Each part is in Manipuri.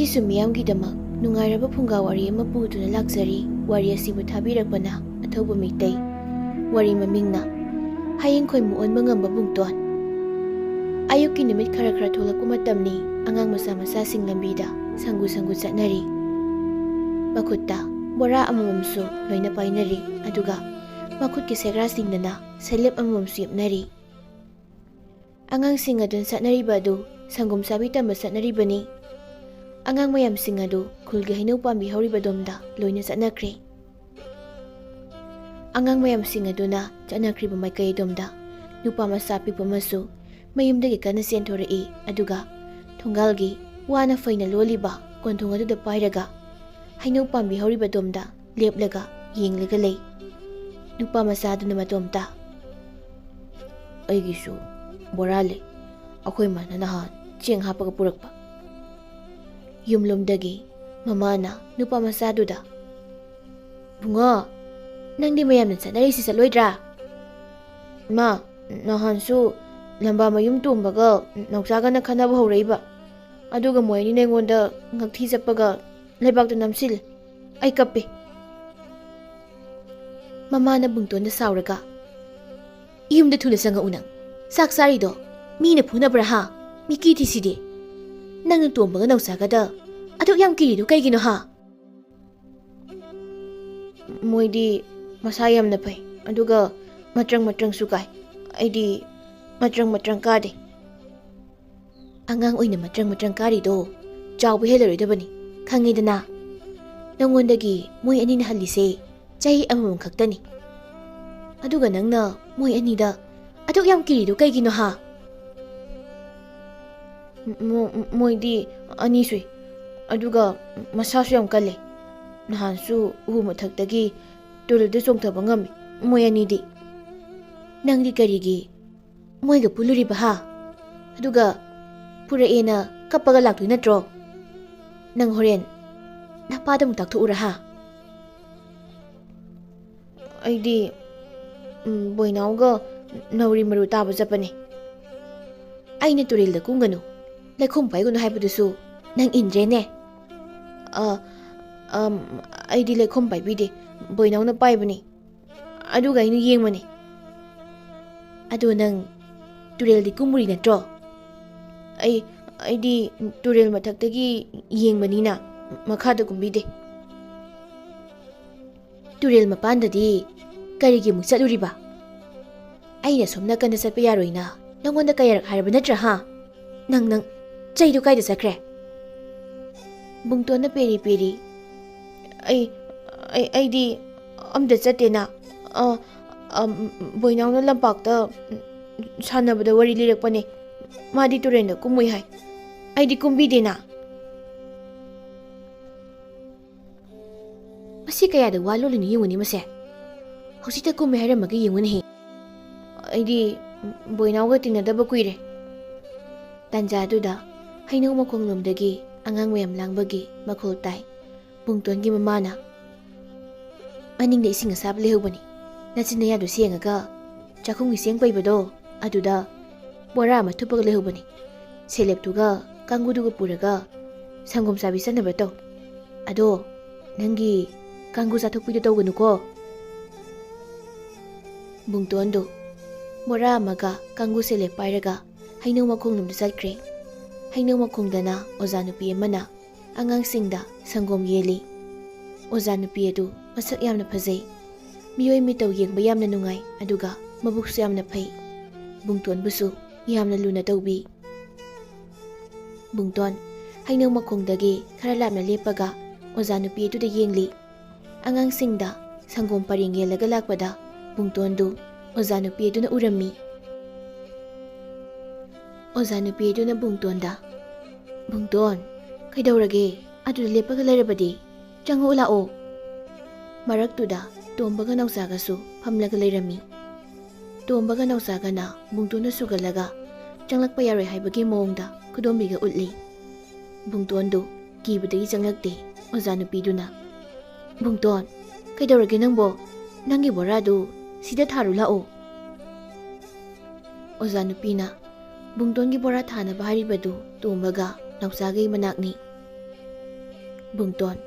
ꯑꯩꯁꯨ ꯃꯤꯌꯥꯝꯒꯤꯗꯃꯛ ꯅꯨꯡꯉꯥꯏꯔꯕ ꯐꯨꯡꯒꯥ ꯋꯥꯔꯤ ꯑꯃ ꯄꯨꯗꯨꯅ ꯂꯥꯛꯆꯔꯤ. ꯋꯥꯔꯤ ꯑꯁꯤꯕꯨ ꯊꯥꯕꯤꯔꯛꯄꯅ ꯑꯊꯧꯕ ꯃꯩꯇꯩ. ꯋꯥꯔꯤ ꯃꯃꯤꯡꯅ ꯍꯌꯦꯡꯈꯣꯏ ꯃꯨꯑꯣꯟꯕ ꯉꯝꯕ ꯕꯨꯡꯇꯣꯟ. ꯑꯌꯨꯛꯀꯤ ꯅꯨꯃꯤꯠ ꯈꯔ ꯈꯔ ꯊꯣꯛꯂꯛꯄ ꯃꯇꯝꯅꯤ. ꯑꯉꯥꯡ ꯃꯆꯥ ꯃꯆꯥꯁꯤꯡ ꯂꯝꯕꯤꯗ ꯁꯪꯒꯨ ꯆꯠꯅꯔꯤ. ꯃꯈꯨꯠꯇ ꯕꯣꯔꯥ ꯑꯃꯃꯝꯁꯨ ꯂꯣꯏꯅ ꯄꯥꯏꯅꯔꯤ. ꯑꯗꯨꯒ ꯃꯈꯨꯠꯀꯤ ꯁꯦꯒ꯭ꯔꯥꯁꯤꯡꯗꯅ ꯁꯦꯂꯦꯞ ꯑꯃꯃꯝꯁꯨ ꯌꯦꯞꯅꯔꯤ. ꯑꯉꯥꯡꯁꯤꯡ ꯑꯗꯨꯅ ꯆꯠꯅꯔꯤꯕ ꯑꯗꯨ ꯁꯪꯒꯣꯝ ꯆꯥꯕꯤ ꯇꯝꯕ ꯆꯠꯅꯔꯤꯕꯅꯤ. ꯑꯉꯥꯡ ꯃꯌꯥꯝꯁꯤꯡ ꯑꯗꯨ ꯈꯨꯜꯒꯤ ꯍꯩꯅꯧ ꯄꯥꯝꯕꯤ ꯍꯧꯔꯤꯕꯗꯣꯝꯗ ꯂꯣꯏꯅ ꯆꯠꯅꯈ꯭ꯔꯦ. ꯑꯉꯥꯡ ꯃꯌꯥꯝꯁꯤꯡ ꯑꯗꯨꯅ ꯆꯠꯅꯈ꯭ꯔꯤꯕ ꯃꯥꯏꯀꯩꯗꯣꯝꯗ ꯅꯨꯄꯥ ꯃꯆꯥ ꯄꯤꯛꯄ ꯑꯃꯁꯨ ꯃꯌꯨꯝꯗꯒꯤ ꯀꯟꯅ ꯆꯦꯟꯊꯣꯔꯛꯏ. ꯑꯗꯨꯒ ꯊꯣꯡꯒꯥꯜꯒꯤ ꯋꯥꯅ ꯐꯩꯅ ꯂꯣꯜꯂꯤꯕ ꯀꯣꯟꯊꯣꯡ ꯑꯗꯨꯗ ꯄꯥꯏꯔꯒ ꯍꯩꯅꯧ ꯄꯥꯝꯕꯤ ꯍꯧꯔꯤꯕꯗꯣꯝꯗ ꯂꯦꯞꯂꯒ ꯌꯦꯡꯂꯒ ꯂꯩ. ꯅꯨꯄꯥ ꯃꯆꯥꯗꯨꯅ ꯃꯇꯣꯝꯇ, "ꯑꯩꯒꯤꯁꯨ ꯕꯣꯔꯥ ꯂꯩ. ꯑꯩꯈꯣꯏ ꯃꯥꯅ ꯅꯍꯥꯟ ꯆꯦꯡ ꯍꯥꯞꯄꯒ ꯄꯨꯔꯛꯄ." ꯌꯨꯝꯂꯣꯝꯗꯒꯤ ꯃꯃꯥꯅ ꯅꯨꯄꯥ ꯃꯆꯥꯗꯨꯗ, "ꯕꯨꯡꯉꯣ, ꯅꯪꯗꯤ ꯃꯌꯥꯝꯅ ꯆꯠꯅꯔꯤꯁꯤ ꯆꯠꯂꯣꯏꯗ꯭ꯔꯥ?" "ꯏꯃꯥ, ꯅꯍꯥꯟꯁꯨ ꯂꯝꯕꯥ ꯃꯌꯨꯝ ꯇꯣꯝꯕꯒ ꯅꯥꯎꯆꯥꯒꯅ ꯈꯟꯅꯕ ꯍꯧꯔꯛꯏꯕ. ꯑꯗꯨꯒ ꯃꯣꯏ ꯑꯅꯤꯅ ꯑꯩꯉꯣꯟꯗ ꯉꯛꯊꯤ ꯆꯠꯄꯒ ꯂꯩꯕꯥꯛꯇ ꯅꯝꯁꯤꯜꯂꯦ. ꯑꯩ ꯀꯞꯄꯦ." ꯃꯃꯥꯅ ꯕꯨꯡꯇꯣꯟꯗ ꯁꯥꯎꯔꯒ, "ꯌꯨꯝꯗ ꯊꯨꯅ ꯆꯪꯉꯛꯎ ꯅꯪ. ꯆꯥꯛ ꯆꯥꯔꯤꯗꯣ ꯃꯤꯅ ꯐꯨꯅꯕ꯭ꯔꯥ ꯍꯥ? ꯃꯤꯀꯤ ꯊꯤꯁꯤꯗꯤ. ꯅꯪꯅ ꯇꯣꯝꯕꯒ ꯅꯥꯎꯆꯥꯒꯗ ꯑꯗꯨꯛ ꯌꯥꯝ ꯀꯤꯔꯤꯗꯣ ꯀꯩꯒꯤꯅꯣ ꯍꯥ?" "ꯃꯣꯏꯗꯤ ꯃꯁꯥ ꯌꯥꯝꯅ ꯐꯩ. ꯑꯗꯨꯒ ꯃꯇ꯭ꯔꯪꯁꯨ ꯀꯥꯏ. ꯑꯩꯗꯤ ꯃꯇ꯭ꯔꯪ ꯀꯥꯗꯦ." "ꯑꯉꯥꯡ ꯑꯣꯏꯅ ꯃꯇ꯭ꯔꯪ ꯀꯥꯔꯤꯗꯣ ꯆꯥꯎꯕ ꯍꯦꯜꯂꯔꯣꯏꯗꯕꯅꯤ. ꯈꯪꯉꯤꯗꯅ. ꯅꯪꯉꯣꯟꯗꯒꯤ ꯃꯣꯏ ꯑꯅꯤꯅ ꯍꯜꯂꯤꯁꯦ ꯆꯍꯤ ꯑꯃꯃꯝ ꯈꯛꯇꯅꯤ. ꯑꯗꯨꯒ ꯅꯪꯅ ꯃꯣꯏ ꯑꯅꯤꯗ ꯑꯗꯨꯛ ꯌꯥꯝ ꯀꯤꯔꯤꯗꯣ ꯀꯩꯒꯤꯅꯣ ꯍꯥ?" "ꯃꯣꯏꯗꯤ ꯑꯅꯤ ꯁꯨꯏ. ꯑꯗꯨꯒ ꯃꯁꯥꯁꯨ ꯌꯥꯝ ꯀꯜꯂꯦ. ꯅꯍꯥꯟꯁꯨ ꯎ ꯃꯊꯛꯇꯒꯤ ꯇꯨꯔꯦꯜꯗ ꯆꯣꯡꯊꯕ ꯉꯝꯃꯤ ꯃꯣꯏ ꯑꯅꯤꯗꯤ." "ꯅꯪꯗꯤ ꯀꯔꯤꯒꯤ ꯃꯣꯏꯒ ꯄꯨꯜꯂꯨꯔꯤꯕ ꯍꯥ? ꯑꯗꯨꯒ ꯄꯨꯔꯛꯑꯦꯅ ꯀꯞꯄꯒ ꯂꯥꯛꯇꯣꯏ ꯅꯠꯇ꯭ꯔꯣ? ꯅꯪ ꯍꯣꯔꯦꯟ ꯅꯄꯥꯗ ꯑꯃꯨꯛ ꯇꯥꯛꯊꯣꯛꯎꯔꯥ ꯍꯥ?" "ꯑꯩꯗꯤ ꯕꯣꯏꯅꯥꯎꯒ ꯅꯥꯎꯔꯤ ꯃꯔꯨ ꯇꯥꯕ ꯆꯠꯄꯅꯦ." "ꯑꯩꯅ ꯇꯨꯔꯦꯜꯗ ꯀꯨꯝꯒꯅꯨ, ꯂꯩꯈꯣꯝ ꯄꯥꯏꯒꯅꯨ ꯍꯥꯏꯕꯗꯨꯁꯨ ꯅꯪ ꯏꯟꯗ꯭ꯔꯦꯅꯦ." "ꯑꯩꯗꯤ ꯂꯩꯈꯣꯝ ꯄꯥꯏꯕꯤꯗꯦ. ꯕꯣꯏꯅꯥꯎꯅ ꯄꯥꯏꯕꯅꯤ. ꯑꯗꯨꯒ ꯑꯩꯅ ꯌꯦꯡꯕꯅꯤ." "ꯑꯗꯣ ꯅꯪ ꯇꯨꯔꯦꯜꯗꯤ ꯀꯨꯝꯃꯨꯔꯤ ꯅꯠꯇ꯭ꯔꯣ?" "ꯑꯩꯗꯤ ꯇꯨꯔꯦꯜ ꯃꯊꯛꯇꯒꯤ ꯌꯦꯡꯕꯅꯤꯅ ꯃꯈꯥꯗ ꯀꯨꯝꯕꯤꯗꯦ." "ꯇꯨꯔꯦꯜ ꯃꯄꯥꯟꯗꯗꯤ ꯀꯔꯤꯒꯤ ꯑꯃꯨꯛ ꯆꯠꯂꯨꯔꯤꯕ? ꯑꯩꯅ ꯁꯣꯝ ꯅꯥꯀꯟꯗ ꯆꯠꯄ ꯌꯥꯔꯣꯏꯅ ꯅꯪꯉꯣꯟꯗ ꯀꯌꯥꯔꯛ ꯍꯥꯏꯔꯕ ꯅꯠꯇ꯭ꯔꯥ ꯍꯥ? ꯅꯪ ꯆꯩꯗꯣ ꯀꯥꯏꯗ ꯆꯠꯈ꯭ꯔꯦ?" ꯕꯨꯡꯇꯣꯟꯅ ꯄꯦꯔꯤ. "ꯑꯩꯗꯤ ꯑꯝꯇ ꯆꯠꯇꯦꯅ. ꯕꯣꯏꯅꯥꯎꯅ ꯂꯝꯄꯥꯛꯇ ꯁꯥꯟꯅꯕꯗ ꯋꯥꯔꯤ ꯂꯤꯔꯛꯄꯅꯦ. ꯃꯥꯗꯤ ꯇꯨꯔꯦꯜꯗ ꯀꯨꯝꯃꯨꯏ ꯍꯥꯏ. ꯑꯩꯗꯤ ꯀꯨꯝꯕꯤꯗꯦꯅ." "ꯃꯁꯤ ꯀꯌꯥꯗ ꯋꯥ ꯂꯣꯜꯂꯤꯅꯣ ꯌꯦꯡꯉꯨꯅꯦ ꯃꯁꯦ. ꯍꯧꯖꯤꯛꯇ ꯀꯨꯝꯃꯦ ꯍꯥꯏꯔꯝꯃꯒ ꯌꯦꯡꯉꯨꯅꯦꯍꯦ." "ꯑꯩꯗꯤ ꯕꯣꯏꯅꯥꯎꯒ ꯇꯤꯟꯅꯗꯕ ꯀꯨꯏꯔꯦ." ꯇꯥꯟꯖꯥꯗꯨꯗ ꯍꯩꯅꯧ ꯃꯈꯣꯡꯂꯣꯝꯗꯒꯤ ꯑꯉꯥꯡ ꯃꯌꯥꯝ ꯂꯥꯡꯕꯒꯤ ꯃꯈꯣꯜ ꯇꯥꯏ. ꯕꯨꯡꯇꯣꯟꯒꯤ ꯃꯃꯥꯅ, "ꯃꯅꯤꯡꯗ ꯏꯁꯤꯡ ꯑꯁꯥꯕ ꯂꯩꯍꯧꯕꯅꯤ. ꯅꯆꯤꯟ ꯅꯌꯥꯗꯨ ꯁꯦꯡꯉꯒ ꯆꯥꯛꯈꯨꯝꯒꯤ ꯆꯦꯡ ꯄꯩꯕꯗꯣ ꯑꯗꯨꯗ ꯕꯣꯔꯥ ꯑꯃ ꯊꯨꯞꯄꯒ ꯂꯩꯍꯧꯕꯅꯤ. ꯁꯦꯂꯦꯞꯇꯨꯒ ꯀꯥꯡꯒꯨꯗꯨꯒ ꯄꯨꯔꯒ ꯁꯪꯒꯣꯝ ꯆꯥꯕꯤ ꯆꯠꯅꯕ ꯇꯧ. ꯑꯗꯣ ꯅꯪꯒꯤ ꯀꯥꯡꯒꯨ ꯆꯥꯊꯣꯛꯄꯤꯗꯣ ꯇꯧꯒꯅꯨꯀꯣ." ꯕꯨꯡꯇꯣꯟꯗꯨ ꯕꯣꯔꯥ ꯑꯃꯒ ꯀꯥꯡꯒꯨ ꯁꯦꯂꯦꯞ ꯄꯥꯏꯔꯒ ꯍꯩꯅꯧ ꯃꯈꯣꯡꯂꯣꯝꯗ ꯆꯠꯈ꯭ꯔꯦ. ꯍꯩꯅꯧ ꯃꯈꯣꯡꯗꯅ ꯑꯣꯖꯥ ꯅꯨꯄꯤ ꯑꯃꯅ ꯑꯉꯥꯡꯁꯤꯡꯗ ꯁꯪꯒꯣꯝ ꯌꯦꯜꯂꯤ. ꯑꯣꯖꯥ ꯅꯨꯄꯤ ꯑꯗꯨ ꯃꯁꯛ ꯌꯥꯝꯅ ꯐꯖꯩ. ꯃꯤꯑꯣꯏ ꯃꯤꯇꯧ ꯌꯦꯡꯕ ꯌꯥꯝꯅ ꯅꯨꯡꯉꯥꯏ. ꯑꯗꯨꯒ ꯃꯕꯨꯛꯁꯨ ꯌꯥꯝꯅ ꯐꯩ. ꯕꯨꯡꯇꯣꯟꯕꯨꯁꯨ ꯌꯥꯝꯅ ꯂꯨꯅ ꯇꯧꯕꯤ. ꯕꯨꯡꯇꯣꯟ ꯍꯩꯅꯧ ꯃꯈꯣꯡꯗꯒꯤ ꯈꯔ ꯂꯥꯞꯅ ꯂꯦꯞꯄꯒ ꯑꯣꯖꯥ ꯅꯨꯄꯤ ꯑꯗꯨꯗ ꯌꯦꯡꯂꯤ. ꯑꯉꯥꯡꯁꯤꯡꯗ ꯁꯪꯒꯣꯝ ꯄꯔꯦꯡ ꯌꯦꯜꯂꯒ ꯂꯥꯛꯄꯗ ꯕꯨꯡꯇꯣꯟꯗꯨ ꯑꯣꯖꯥ ꯅꯨꯄꯤ ꯑꯗꯨꯅ ꯎꯔꯝꯃꯤ. ꯑꯣꯖꯥ ꯅꯨꯄꯤ ꯑꯗꯨꯅ ꯕꯨꯡꯇꯣꯟꯗ, "ꯕꯨꯡꯇꯣꯟ, ꯀꯩꯗꯧꯔꯒꯦ? ꯑꯗꯨꯗ ꯂꯦꯞꯄꯒ ꯂꯩꯔꯕꯗꯤ ꯆꯪꯉꯛꯎ ꯂꯥꯛꯑꯣ." ꯃꯔꯛꯇꯨꯗ ꯇꯣꯝꯕꯒ ꯅꯥꯎꯆꯥꯒꯁꯨ ꯐꯝꯂꯒ ꯂꯩꯔꯝꯃꯤ. ꯇꯣꯝꯕꯒ ꯅꯥꯎꯆꯥꯒꯅ ꯕꯨꯡꯇꯣꯟꯗ ꯁꯨꯒꯠꯂꯒ ꯆꯪꯂꯛꯄ ꯌꯥꯔꯣꯏ ꯍꯥꯏꯕꯒꯤ ꯃꯑꯣꯡꯗ ꯈꯨꯗꯣꯝꯕꯤꯒ ꯎꯠꯂꯤ. ꯕꯨꯡꯇꯣꯟꯗꯨ ꯀꯤꯕꯗꯒꯤ ꯆꯪꯂꯛꯇꯦ. ꯑꯣꯖꯥ ꯅꯨꯄꯤꯗꯨꯅ, "ꯕꯨꯡꯇꯣꯟ, ꯀꯩꯗꯧꯔꯒꯦ ꯅꯪꯕꯣ? ꯅꯪꯒꯤ ꯕꯣꯔꯥꯗꯨ ꯁꯤꯗ ꯊꯥꯔꯨ ꯂꯥꯛꯑꯣ." ꯑꯣꯖꯥ ꯅꯨꯄꯤꯅ ꯕꯨꯡꯇꯣꯟꯒꯤ ꯕꯣꯔꯥ ꯊꯥꯅꯕ ꯍꯥꯏꯔꯤꯕꯗꯨ ꯇꯣꯝꯕꯒ ꯅꯥꯎꯆꯥꯒꯤ ꯃꯅꯥꯛꯅꯤ. ꯕꯨꯡꯇꯣꯟ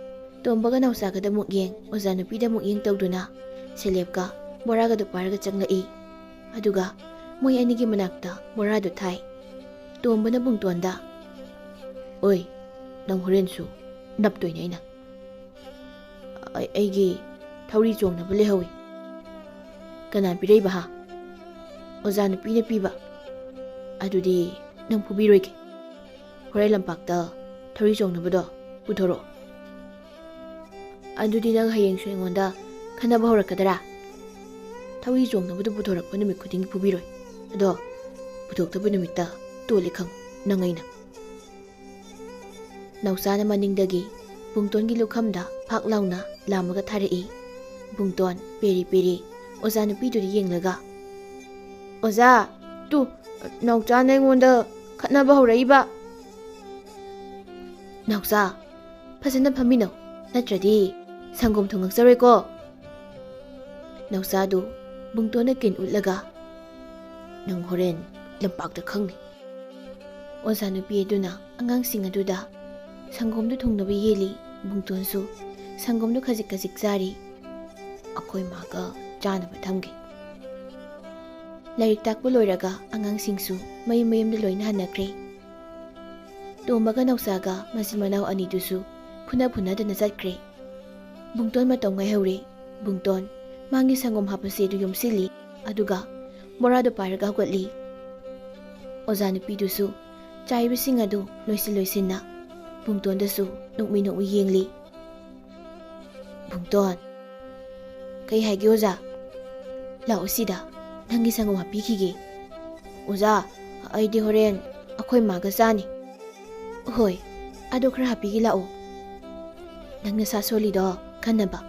ꯇꯣꯝꯕꯒ ꯅꯥꯎꯆꯥꯒꯗ ꯑꯃꯨꯛ ꯌꯦꯡ ꯑꯣꯖꯥ ꯅꯨꯄꯤꯗ ꯑꯃꯨꯛ ꯌꯦꯡ ꯇꯧꯗꯨꯅ ꯁꯦꯂꯦꯞꯀ ꯕꯣꯔꯥꯒꯗꯨ ꯄꯥꯏꯔꯒ ꯆꯪꯂꯛꯏ꯫ ꯑꯗꯨꯒ ꯃꯣꯏ ꯑꯅꯤꯒꯤ ꯃꯅꯥꯛꯇ ꯕꯣꯔꯥꯗꯨ ꯊꯥꯏ꯫ ꯇꯣꯝꯕꯅ ꯕꯨꯡꯇꯣꯟꯗ "ꯑꯣꯏ, ꯅꯪ ꯍꯣꯔꯦꯟꯁꯨ ꯅꯞꯇꯣꯏꯅꯦ ꯑꯩꯅ꯫ ꯑꯩꯒꯤ ꯊꯧꯔꯤ ꯆꯣꯡꯅꯕ ꯂꯩꯍꯧꯏ꯫ ꯀꯅꯥ ꯄꯤꯔꯛꯏꯕ ꯍꯥ? ꯑꯣꯖꯥ ꯅꯨꯄꯤꯅ ꯄꯤꯕ꯫ ꯑꯗꯨꯗꯤ ꯅꯪ ꯐꯨꯕꯤꯔꯣꯏꯒꯦ꯫ ꯍꯣꯔꯦꯟ ꯂꯝꯄꯥꯛꯇ ꯊꯧꯔꯤ ꯆꯣꯡꯅꯕꯗꯣ ꯄꯨꯊꯣꯔꯛꯑꯣ꯫ ꯑꯗꯨꯗꯤ ꯅꯪ ꯍꯌꯦꯡꯁꯨ ꯑꯩꯉꯣꯟꯗ ꯈꯟꯅꯕ ꯍꯧꯔꯛꯀꯗꯔꯥ? ꯊꯧꯔꯤ ꯆꯣꯡꯅꯕꯗꯨ ꯄꯨꯊꯣꯔꯛꯄ ꯅꯨꯃꯤꯠ ꯈꯨꯗꯤꯡꯒꯤ ꯐꯨꯕꯤꯔꯣꯏ, ꯑꯗꯣ ꯄꯨꯊꯣꯛꯇꯕ ꯅꯨꯃꯤꯠꯇ ꯇꯣꯜꯂꯤ ꯈꯪꯉꯨ ꯅꯪ ꯑꯩꯅ"꯫ ꯅꯥꯎꯆꯥꯅ ꯃꯅꯤꯡꯗꯒꯤ ꯕꯨꯡꯇꯣꯟꯒꯤ ꯂꯨꯈꯝꯗ ꯐꯥꯛ ꯂꯥꯎꯅ ꯂꯥꯝꯃꯒ ꯊꯥꯔꯛꯏ꯫ ꯕꯨꯡꯇꯣꯟ ꯄꯦꯔꯤ ꯄꯦꯔꯤ ꯑꯣꯖꯥ ꯅꯨꯄꯤꯗꯨꯗ ꯌꯦꯡꯂꯒ "ꯑꯣꯖꯥ, ꯇꯨ ꯅꯥꯎꯆꯥꯅ ꯑꯩꯉꯣꯟꯗ ꯈꯠꯅꯕ ꯍꯧꯔꯛꯏꯕ"꯫ "ꯅꯥꯎꯆꯥ, ꯐꯖꯅ ꯐꯝꯃꯤꯟꯅꯧ, ꯅꯠꯇ꯭ꯔꯗꯤ ꯁꯪꯒꯣꯝ ꯊꯨꯡꯉꯛꯆꯔꯣꯏꯀꯣ"꯫ ꯅꯥꯎꯆꯥꯗꯨ ꯕꯨꯡꯇꯣꯟꯅ ꯀꯤꯟ ꯎꯠꯂꯒ "ꯅꯪ ꯍꯣꯔꯦꯟ ꯂꯝꯄꯥꯛꯇ ꯈꯪꯅꯤ"꯫ ꯑꯣꯖꯥ ꯅꯨꯄꯤ ꯑꯗꯨꯅ ꯑꯉꯥꯡꯁꯤꯡ ꯑꯗꯨꯗ ꯁꯪꯒꯣꯝꯗꯨ ꯊꯨꯡꯅꯕ ꯌꯦꯜꯂꯤ꯫ ꯕꯨꯡꯇꯣꯟꯁꯨ ꯁꯪꯒꯣꯝꯗꯨ ꯈꯖꯤꯛ ꯈꯖꯤꯛ ꯆꯥꯔꯤ꯫ "ꯑꯩꯈꯣꯏ ꯃꯥꯒ ꯆꯥꯅꯕ ꯊꯝꯒꯦ"꯫ ꯂꯥꯏꯔꯤꯛ ꯇꯥꯛꯄ ꯂꯣꯏꯔꯒ ꯑꯉꯥꯡꯁꯤꯡꯁꯨ ꯃꯌꯨꯝ ꯃꯌꯨꯝꯗ ꯂꯣꯏꯅ ꯍꯟꯅꯈ꯭ꯔꯦ꯫ ꯇꯣꯝꯕꯒ ꯅꯥꯎꯆꯥꯒ ꯃꯆꯤꯟ ꯃꯅꯥꯎ ꯑꯅꯤꯗꯨꯁꯨ ꯐꯨꯅꯗꯅ ꯆꯠꯈ꯭ꯔꯦ꯫ ꯕꯨꯡꯇꯣꯟ ꯃꯇꯧ ꯉꯥꯏꯍꯧꯔꯦ꯫ ꯕꯨꯡꯇꯣꯟ ꯃꯥꯒꯤ ꯁꯪꯒꯣꯝ ꯍꯥꯞꯄꯁꯦ ꯑꯗꯨ ꯌꯣꯝꯁꯤꯜꯂꯤ, ꯑꯗꯨꯒ ꯕꯣꯔꯥꯗꯨ ꯄꯥꯏꯔꯒ ꯍꯧꯒꯠꯂꯤ꯫ ꯑꯣꯖꯥ ꯅꯨꯄꯤꯗꯨꯁꯨ ꯆꯥꯏꯕꯁꯤꯡ ꯑꯗꯨ ꯂꯣꯏꯁꯤꯟꯅ ꯕꯨꯡꯇꯣꯟꯗꯁꯨ ꯅꯣꯛꯃꯤ ꯅꯣꯛꯃꯤ ꯌꯦꯡꯂꯤ꯫ "ꯕꯨꯡꯇꯣꯟ"꯫ "ꯀꯩ ꯍꯥꯏꯒꯦ ꯑꯣꯖꯥ"꯫ "ꯂꯥꯛꯑꯣ ꯁꯤꯗ, ꯅꯪꯒꯤ ꯁꯪꯒꯣꯝ ꯍꯥꯞꯄꯤꯈꯤꯒꯦ"꯫ "ꯑꯣꯖꯥ, ꯑꯩꯗꯤ ꯍꯣꯔꯦꯟ ꯑꯩꯈꯣꯏ ꯃꯥꯒ ꯆꯥꯅꯤ"꯫ "ꯍꯣꯏ, ꯑꯗꯨ ꯈꯔ ꯍꯥꯞꯄꯤꯒꯦ ꯂꯥꯛꯑꯣ"꯫ "ꯅꯪ ꯅꯁꯥ ꯁꯣꯜꯂꯤꯗꯣ ꯈꯟꯅꯕ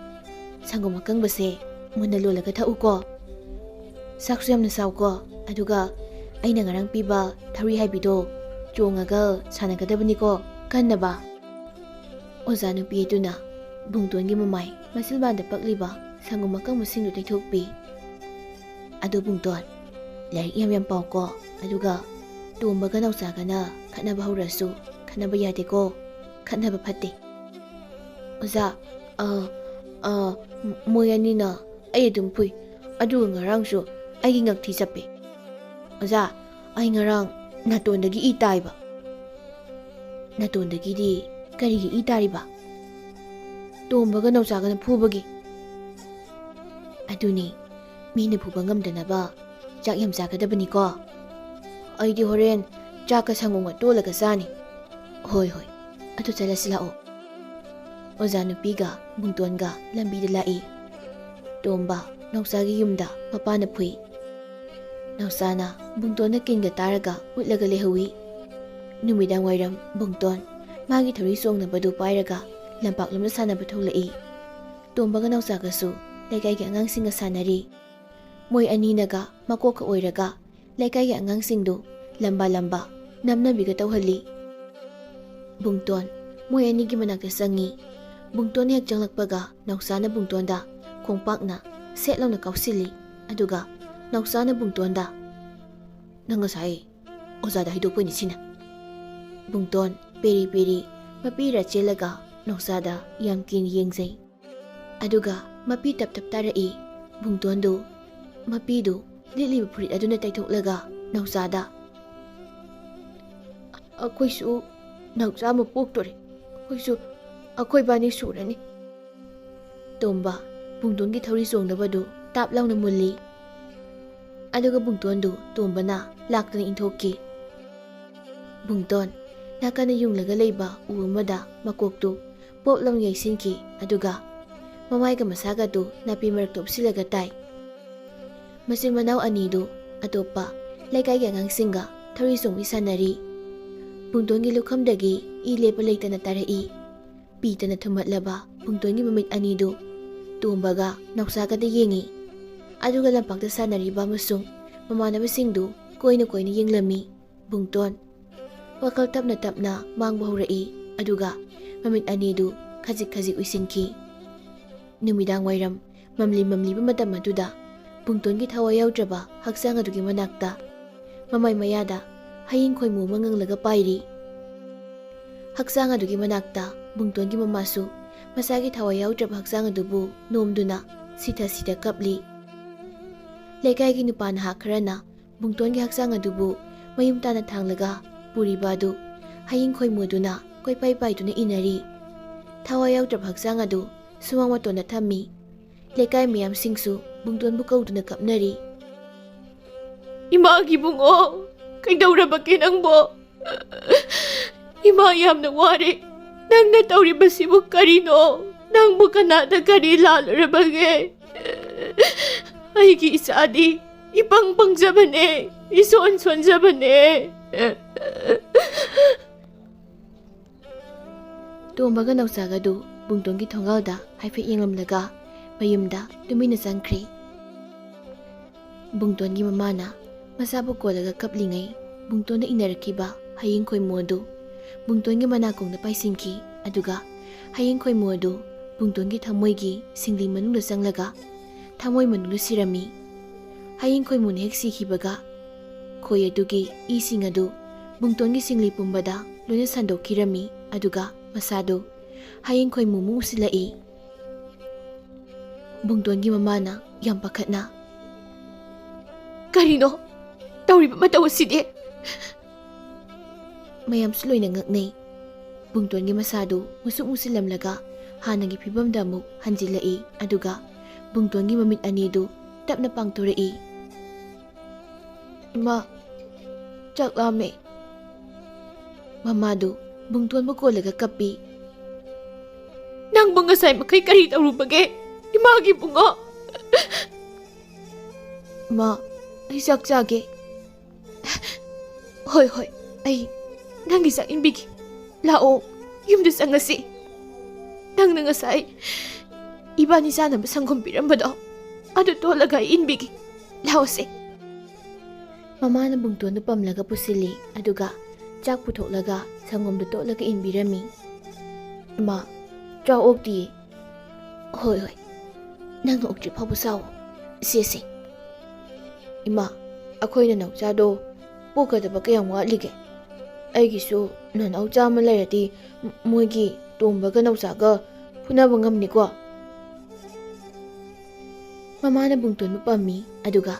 ꯁꯪꯒꯣꯝ ꯑꯀꯪꯕꯁꯦ ꯃꯨꯟꯅ ꯂꯣꯜꯂꯒ ꯊꯛꯎꯀꯣ꯫ ꯆꯥꯛꯁꯨ ꯌꯥꯝꯅ ꯆꯥꯎꯀꯣ, ꯑꯗꯨꯒ ꯑꯩꯅ ꯉꯔꯥꯡ ꯄꯤꯕ ꯊꯧꯔꯤ ꯍꯥꯏꯕꯤꯗꯣ ꯆꯣꯡꯉꯒ ꯁꯥꯟꯅꯒꯗꯕꯅꯤꯀꯣ ꯀꯟꯅꯕ"꯫ ꯑꯣꯖꯥ ꯅꯨꯄꯤ ꯑꯗꯨꯅ ꯕꯨꯡꯇꯣꯟꯒꯤ ꯃꯃꯥꯏ ꯃꯆꯤꯜꯕꯥꯟꯗ ꯄꯛꯂꯤꯕ ꯁꯪꯒꯣꯝ ꯑꯀꯪꯕꯁꯤꯡꯗꯨ ꯇꯩꯊꯣꯛꯄꯤ꯫ "ꯑꯗꯨ ꯕꯨꯡꯇꯣꯟ, ꯂꯥꯏꯔꯤꯛ ꯌꯥꯝ ꯄꯥꯎꯀꯣ, ꯑꯗꯨꯒ ꯇꯣꯝꯕꯒ ꯅꯥꯎꯆꯥꯒꯅ ꯈꯠꯅꯕ ꯍꯧꯔꯁꯨ ꯈꯠꯅꯕ ꯌꯥꯗꯦꯀꯣ, ꯈꯠꯅꯕ ꯐꯠꯇꯦ"꯫ "ꯑꯣꯖꯥ, ꯃꯣꯏ ꯑꯅꯤꯅ ꯑꯩ ꯑꯗꯨꯝ ꯐꯨꯏ, ꯑꯗꯨꯒ ꯉꯔꯥꯡꯁꯨ ꯑꯩꯒꯤ ꯉꯛꯊꯤ ꯆꯞꯄꯦ"꯫ "ꯑꯣꯖꯥ, ꯑꯩ ꯉꯔꯥꯡ ꯅꯥꯇꯣꯟꯗꯒꯤ ꯏ ꯇꯥꯏꯕ"꯫ "ꯅꯥꯇꯣꯟꯗꯒꯤꯗꯤ ꯀꯔꯤꯒꯤ ꯏ ꯇꯥꯔꯤꯕ"? "ꯇꯣꯝꯕꯒ ꯅꯥꯎꯆꯥꯒꯅ ꯐꯨꯕꯒꯤ"꯫ "ꯑꯗꯨꯅꯤ, ꯃꯤꯅ ꯐꯨꯕ ꯉꯝꯗꯅꯕ ꯆꯥꯛ ꯌꯥꯝ ꯆꯥꯒꯗꯕꯅꯤꯀꯣ"꯫ "ꯑꯩꯗꯤ ꯍꯣꯔꯦꯟ ꯆꯥꯛꯀ ꯁꯪꯒꯣꯝꯒ ꯇꯣꯜꯂꯒ ꯆꯥꯅꯤ"꯫ "ꯍꯣꯏ ꯍꯣꯏ, ꯑꯗꯨ ꯆꯠꯂꯁꯤ ꯂꯥꯛꯑꯣ"꯫ ꯑꯣꯖꯥ ꯅꯨꯄꯤꯒ ꯕꯨꯡꯇꯣꯟꯒ ꯂꯝꯕꯤꯗ ꯂꯥꯛꯏ꯫ ꯇꯣꯝꯕ ꯅꯥꯎꯆꯥꯒꯤ ꯌꯨꯝꯗ ꯃꯄꯥꯅ ꯐꯨꯏ꯫ ꯅꯥꯎꯆꯥꯅ ꯕꯨꯡꯇꯣꯟꯅ ꯀꯤꯟꯒ ꯇꯥꯔꯒ ꯎꯠꯂꯒ ꯂꯩꯍꯧꯏ꯫ ꯅꯨꯃꯤꯗꯥꯡ ꯋꯥꯏꯔꯝ ꯕꯨꯡꯇꯣꯟ ꯃꯥꯒꯤ ꯊꯧꯔꯤ ꯆꯣꯡꯅꯕꯗꯨ ꯄꯥꯏꯔꯒ ꯂꯝꯄꯥꯛꯂꯣꯝꯗ ꯁꯥꯟꯅꯕ ꯊꯣꯛꯂꯛꯏ꯫ ꯇꯣꯝꯕꯒ ꯅꯥꯎꯆꯥꯒꯁꯨ ꯂꯩꯀꯥꯏꯒꯤ ꯑꯉꯥꯡꯁꯤꯡꯒ ꯁꯥꯟꯅꯔꯤ꯫ ꯃꯣꯏ ꯑꯅꯤꯅꯒ ꯃꯀꯣꯛꯀ ꯑꯣꯏꯔꯒ ꯂꯩꯀꯥꯏꯒꯤ ꯑꯉꯥꯡꯁꯤꯡꯗꯨ ꯂꯝꯕꯥ ꯂꯝꯕꯥ ꯅꯝꯅꯕꯤꯒ ꯇꯧꯍꯜꯂꯤ꯫ ꯕꯨꯡꯇꯣꯟ ꯃꯣꯏ ꯑꯅꯤꯒꯤ ꯃꯅꯥꯛꯇ ꯆꯪꯉꯤ꯫ ꯕꯨꯡꯇꯣꯟ ꯍꯦꯛ ꯆꯪꯂꯛꯄꯒ ꯅꯥꯎꯆꯥꯅ ꯕꯨꯡꯇꯣꯟꯗ ꯈꯣꯡꯄꯥꯛꯅ ꯁꯦꯠ ꯂꯥꯎꯅ ꯀꯥꯎꯁꯤꯜꯂꯤ꯫ ꯑꯗꯨꯒ ꯅꯥꯎꯆꯥꯅ ꯕꯨꯡꯇꯣꯟꯗ "ꯅꯪ ꯉꯁꯥꯏ ꯑꯣꯖꯥꯗ ꯍꯩꯗꯣꯛꯄꯩꯅꯤ ꯁꯤꯅ"꯫ ꯕꯨꯡꯇꯣꯟ ꯄꯦꯔꯤ ꯄꯦꯔꯤ ꯃꯄꯤꯔ ꯆꯦꯜꯂꯒ ꯅꯥꯎꯆꯥꯗ ꯌꯥꯝ ꯀꯤꯅ ꯌꯦꯡꯖꯩ꯫ ꯑꯗꯨꯒ ꯃꯄꯤ ꯇꯞ ꯇꯞ ꯇꯥꯔꯛꯏ꯫ ꯕꯨꯡꯇꯣꯟꯗꯨ ꯃꯄꯤꯗꯨ ꯂꯤꯠꯂꯤꯕ ꯐꯨꯔꯤꯠ ꯑꯗꯨꯅ ꯇꯩꯊꯣꯛꯂꯒ ꯅꯥꯎꯆꯥꯗ "ꯑꯩꯈꯣꯏꯁꯨ ꯅꯥꯎꯆꯥ ꯑꯃ ꯄꯣꯛꯇꯣꯔꯦ, ꯑꯩꯈꯣꯏꯕꯥꯅꯤ ꯁꯨꯔꯅꯤ"꯫ ꯇꯣꯝꯕ ꯕꯨꯡꯇꯣꯟꯒꯤ ꯊꯧꯔꯤ ꯆꯣꯡꯅꯕꯗꯨ ꯇꯥꯞ ꯂꯥꯎꯅ ꯃꯨꯜꯂꯤ꯫ ꯑꯗꯨꯒ ꯕꯨꯡꯇꯣꯟꯗꯨ ꯇꯣꯝꯕꯅ ꯂꯥꯛꯇꯅ ꯏꯟꯊꯣꯛꯈꯤ꯫ ꯕꯨꯡꯇꯣꯟ ꯅꯥꯀꯟꯗ ꯌꯨꯡꯂꯒ ꯂꯩꯕ ꯎ ꯑꯃꯗ ꯃꯀꯣꯛꯇꯨ ꯄꯣꯞ ꯂꯥꯎꯅ ꯌꯩꯁꯤꯟꯈꯤ꯫ ꯑꯗꯨꯒ ꯃꯃꯥꯏꯒ ꯃꯁꯥꯒꯗꯨ ꯅꯥꯄꯤ ꯃꯔꯛꯇ ꯎꯞꯁꯤꯜꯂꯒ ꯇꯥꯏ꯫ ꯃꯆꯤꯟ ꯃꯅꯥꯎ ꯑꯅꯤꯗꯨ ꯑꯇꯣꯞꯄ ꯂꯩꯀꯥꯏꯒꯤ ꯑꯉꯥꯡꯁꯤꯡꯒ ꯊꯧꯔꯤ ꯆꯣꯡꯕꯤ ꯁꯥꯟꯅꯔꯤ꯫ ꯕꯨꯡꯇꯣꯟꯒꯤ ꯂꯨꯈꯝꯗꯒꯤ ꯏ ꯂꯦꯞꯄ ꯂꯩꯇꯅ ꯇꯥꯔꯛꯏ꯫ ꯄꯤꯇꯅ ꯊꯨꯝꯍꯠꯂꯕ ꯕꯨꯡꯇꯣꯟꯒꯤ ꯃꯃꯤꯠ ꯑꯅꯤꯗꯨ ꯇꯣꯝꯕꯒ ꯅꯥꯎꯆꯥꯒꯗ ꯌꯦꯡꯉꯤ꯫ ꯑꯗꯨꯒ ꯂꯝꯄꯥꯛꯇ ꯁꯥꯟꯅꯔꯤꯕ ꯑꯃꯁꯨꯡ ꯃꯃꯥꯟꯅꯕꯁꯤꯡꯗꯨ ꯀꯣꯏꯅ ꯀꯣꯏꯅ ꯌꯦꯡꯂꯝꯃꯤ꯫ ꯕꯨꯡꯇꯣꯟ ꯋꯥꯈꯜ ꯇꯞꯅ ꯇꯞꯅ ꯃꯥꯡꯕ ꯍꯧꯔꯛꯏ꯫ ꯑꯗꯨꯒ ꯃꯃꯤꯠ ꯑꯅꯤꯗꯨ ꯈꯖꯤꯛ ꯈꯖꯤꯛ ꯎꯏꯁꯤꯟꯈꯤ꯫ ꯅꯨꯃꯤꯗꯥꯡ ꯋꯥꯏꯔꯝ ꯃꯝꯂꯤꯕ ꯃꯇꯝ ꯑꯗꯨꯗ ꯕꯨꯡꯇꯣꯟꯒꯤ ꯊꯋꯥꯏ ꯌꯥꯎꯗ꯭ꯔꯕ ꯍꯛꯆꯥꯡ ꯑꯗꯨꯒꯤ ꯃꯅꯥꯛꯇ ꯃꯃꯥꯏ ꯃꯌꯥꯗ ꯍꯌꯤꯡ ꯈꯣꯏꯃꯨ ꯑꯃ ꯉꯪꯂꯒ ꯄꯥꯏꯔꯤ꯫ ꯍꯛꯆꯥꯡ ꯑꯗꯨꯒꯤ ꯃꯅꯥꯛꯇ ꯕꯨꯡꯇꯣꯟꯒꯤ ꯃꯃꯥꯁꯨ ꯃꯁꯥꯒꯤ ꯊꯋꯥꯏ ꯌꯥꯎꯗ꯭ꯔꯕ ꯍꯛꯆꯥꯡ ꯑꯗꯨꯕꯨ ꯅꯣꯝꯗꯨꯅ ꯁꯤꯊ ꯀꯞꯂꯤ꯫ ꯂꯩꯀꯥꯏꯒꯤ ꯅꯨꯄꯥ ꯅꯍꯥ ꯈꯔꯅ ꯕꯨꯡꯇꯣꯟꯒꯤ ꯍꯛꯆꯥꯡ ꯑꯗꯨꯕꯨ ꯃꯌꯨꯝ ꯇꯥꯅ ꯊꯥꯡꯂꯒ ꯄꯨꯔꯤꯕ ꯑꯗꯨ ꯍꯌꯤꯡ ꯈꯣꯏꯃꯨꯗꯨꯅ ꯀꯣꯏꯄꯥꯏ ꯄꯥꯏꯗꯨꯅ ꯏꯟꯅꯔꯤ꯫ ꯊꯋꯥꯏ ꯌꯥꯎꯗ꯭ꯔꯕ ꯍꯛꯆꯥꯡ ꯑꯗꯨ ꯁꯨꯃꯥꯡ ꯃꯇꯣꯟꯗ ꯊꯝꯃꯤ꯫ ꯂꯩꯀꯥꯏ ꯃꯌꯥꯝꯁꯤꯡꯁꯨ ꯕꯨꯡꯇꯣꯟꯕꯨ ꯀꯧꯗꯨꯅ ꯀꯞꯅꯔꯤ꯫ ꯏꯃꯥꯒꯤ ꯕꯨꯡꯉꯣ, ꯀꯩꯗꯧꯔꯕꯒꯦ ꯅꯪꯕꯣ? ꯏꯃꯥ ꯌꯥꯝꯅ ꯋꯥꯔꯦ꯫ ꯅꯪꯅ ꯇꯧꯔꯤꯕꯁꯤꯕꯨ ꯀꯔꯤꯅꯣ? ꯅꯪꯕꯨ ꯀꯅꯥꯗ ꯀꯔꯤ ꯂꯥꯜꯂꯨꯔꯕꯒꯦ? ꯑꯩꯒꯤ ꯏꯆꯥꯗꯤ ꯏꯄꯪ ꯄꯪꯖꯕꯅꯦ, ꯏꯁꯣꯟ ꯁꯣꯟꯖꯕꯅꯦ꯫ ꯇꯣꯝꯕꯒ ꯅꯥꯎꯆꯥꯒꯗꯨ ꯕꯨꯡꯇꯣꯟꯒꯤ ꯊꯣꯡꯒꯥꯜꯗ ꯍꯥꯏꯐꯦꯠ ꯌꯦꯡꯂꯝꯂꯒ ꯃꯌꯨꯝꯗ ꯇꯨꯃꯤꯟꯅ ꯆꯪꯈ꯭ꯔꯤ꯫ ꯕꯨꯡꯇꯣꯟꯒꯤ ꯃꯃꯥꯅ ꯃꯆꯥꯕꯨ ꯀꯣꯜꯂꯒ ꯀꯞꯂꯤꯉꯩ ꯕꯨꯡꯇꯣꯟꯅ ꯏꯟꯅꯔꯛꯈꯤꯕ ꯍꯌꯤꯡ ꯈꯣꯏꯃꯨ ꯑꯗꯨ ꯕꯨꯡꯇꯣꯟꯒꯤ ꯃꯅꯥꯀꯣꯡꯗ ꯄꯥꯏꯁꯤꯟꯈꯤ꯫ ꯑꯗꯨꯒ ꯍꯌꯤꯡ ꯈꯣꯏꯃꯨ ꯑꯗꯨ ꯕꯨꯡꯇꯣꯟꯒꯤ ꯊꯃꯣꯏꯒꯤ ꯁꯤꯡꯂꯤ ꯃꯅꯨꯡꯗ ꯆꯪꯂꯒ ꯊꯃꯣꯏ ꯃꯅꯨꯡꯗ ꯁꯤꯔꯝꯃꯤ꯫ ꯍꯌꯤꯡ ꯈꯣꯏꯃꯨꯅ ꯍꯦꯛ ꯁꯤꯈꯤꯕꯒ ꯈꯣꯏ ꯑꯗꯨꯒꯤ ꯏꯁꯤꯡ ꯑꯗꯨ ꯕꯨꯡꯇꯣꯟꯒꯤ ꯁꯤꯡꯂꯤ ꯄꯨꯝꯕꯗ ꯂꯣꯏꯅ ꯁꯟꯗꯣꯛꯈꯤꯔꯝꯃꯤ꯫ ꯑꯗꯨꯒ ꯃꯁꯥꯗꯨ ꯍꯌꯤꯡ ꯈꯣꯏꯃꯨꯃꯨꯛ ꯎꯁꯤꯜꯂꯛꯏ꯫ ꯕꯨꯡꯇꯣꯟꯒꯤ ꯃꯃꯥꯅ ꯌꯥꯝ ꯄꯥꯈꯠꯅ, ꯀꯔꯤꯅꯣ ꯇꯧꯔꯤꯕ ꯃꯇꯧ ꯑꯁꯤꯗꯤ? ꯃꯌꯥꯝꯁꯨ ꯂꯣꯏꯅ ꯉꯛꯅꯩ꯫ ꯕꯨꯡꯇꯣꯟꯒꯤ ꯃꯁꯥꯗꯨ ꯃꯨꯁꯨꯛ ꯃꯨꯁꯤꯜꯂꯝꯂꯒ ꯍꯥꯟꯅꯒꯤ ꯐꯤꯕꯝꯗ ꯑꯃꯨꯛ ꯍꯟꯖꯤꯜꯂꯛꯏ꯫ ꯑꯗꯨꯒ ꯕꯨꯡꯇꯣꯟꯒꯤ ꯃꯃꯤꯠ ꯑꯅꯤꯗꯨ ꯇꯞꯅ ꯄꯥꯡꯊꯣꯔꯛꯏ꯫ ꯏꯃꯥ, ꯆꯥꯛ ꯂꯥꯝꯃꯦ꯫ ꯃꯃꯥꯗꯨ ꯕꯨꯡꯇꯣꯟꯕꯨ ꯀꯣꯜꯂꯒ ꯀꯞꯄꯤ꯫ ꯅꯪꯕꯨ ꯉꯁꯥꯏ ꯃꯈꯩ ꯀꯔꯤ ꯇꯧꯔꯨꯕꯒꯦ? ꯏꯃꯥꯒꯤ ꯕꯨꯡꯉꯣ! ꯃꯥ, ꯑꯩ ꯆꯥꯛ ꯆꯥꯒꯦ꯫ ꯍꯣꯏ, ꯑꯩ ꯅꯪꯒꯤ ꯆꯥꯛ ꯏꯟꯕꯤꯒꯦ꯫ ꯂꯥꯛꯑꯣ, ꯌꯨꯝꯗ ꯆꯪꯉꯁꯤ꯫ ꯅꯪꯅ ꯉꯁꯥꯏ ꯏꯕꯥꯅꯤ ꯆꯥꯅꯕ ꯁꯪꯒꯣꯝ ꯄꯤꯔꯝꯕꯗꯣ, ꯑꯗꯨ ꯇꯣꯠꯂꯒ ꯑꯩ ꯏꯟꯕꯤꯒꯦ꯫ ꯂꯥꯛꯑꯣꯁꯦ꯫ ꯃꯃꯥꯅ ꯕꯨꯡꯇꯣꯟꯗꯨ ꯄꯝꯂꯒ ꯄꯨꯁꯤꯜꯂꯤ꯫ ꯑꯗꯨꯒ ꯆꯥꯛ ꯄꯨꯊꯣꯛꯂꯒ ꯁꯪꯒꯣꯝꯗꯨ ꯇꯣꯠꯂꯒ ꯏꯟꯕꯤꯔꯝꯃꯤ꯫ ꯏꯃꯥ, ꯆꯥꯛ ꯑꯣꯛꯇꯤꯌꯦ꯫ ꯍꯣꯏ, ꯅꯪꯅ ꯑꯣꯛꯇ꯭ꯔꯤ ꯐꯥꯎꯕ ꯆꯥꯎ, ꯁꯦ꯫ ꯏꯃꯥ, ꯑꯩꯈꯣꯏ ꯅꯥꯎꯆꯥꯗꯣ ꯄꯣꯛꯀꯗꯕ ꯀꯌꯥꯝ ꯋꯥꯠꯂꯤꯒꯦ? ꯑꯩꯒꯤꯁꯨ ꯅꯅꯥꯎꯆꯥ ꯑꯃ ꯂꯩꯔꯗꯤ ꯃꯣꯏꯒꯤ ꯇꯣꯝꯕꯒ ꯅꯥꯎꯆꯥꯒ ꯐꯨꯅꯕ ꯉꯝꯅꯤꯀꯣ? ꯃꯃꯥꯅ ꯕꯨꯡꯇꯣꯟꯕꯨ ꯄꯝꯃꯤ꯫ ꯑꯗꯨꯒ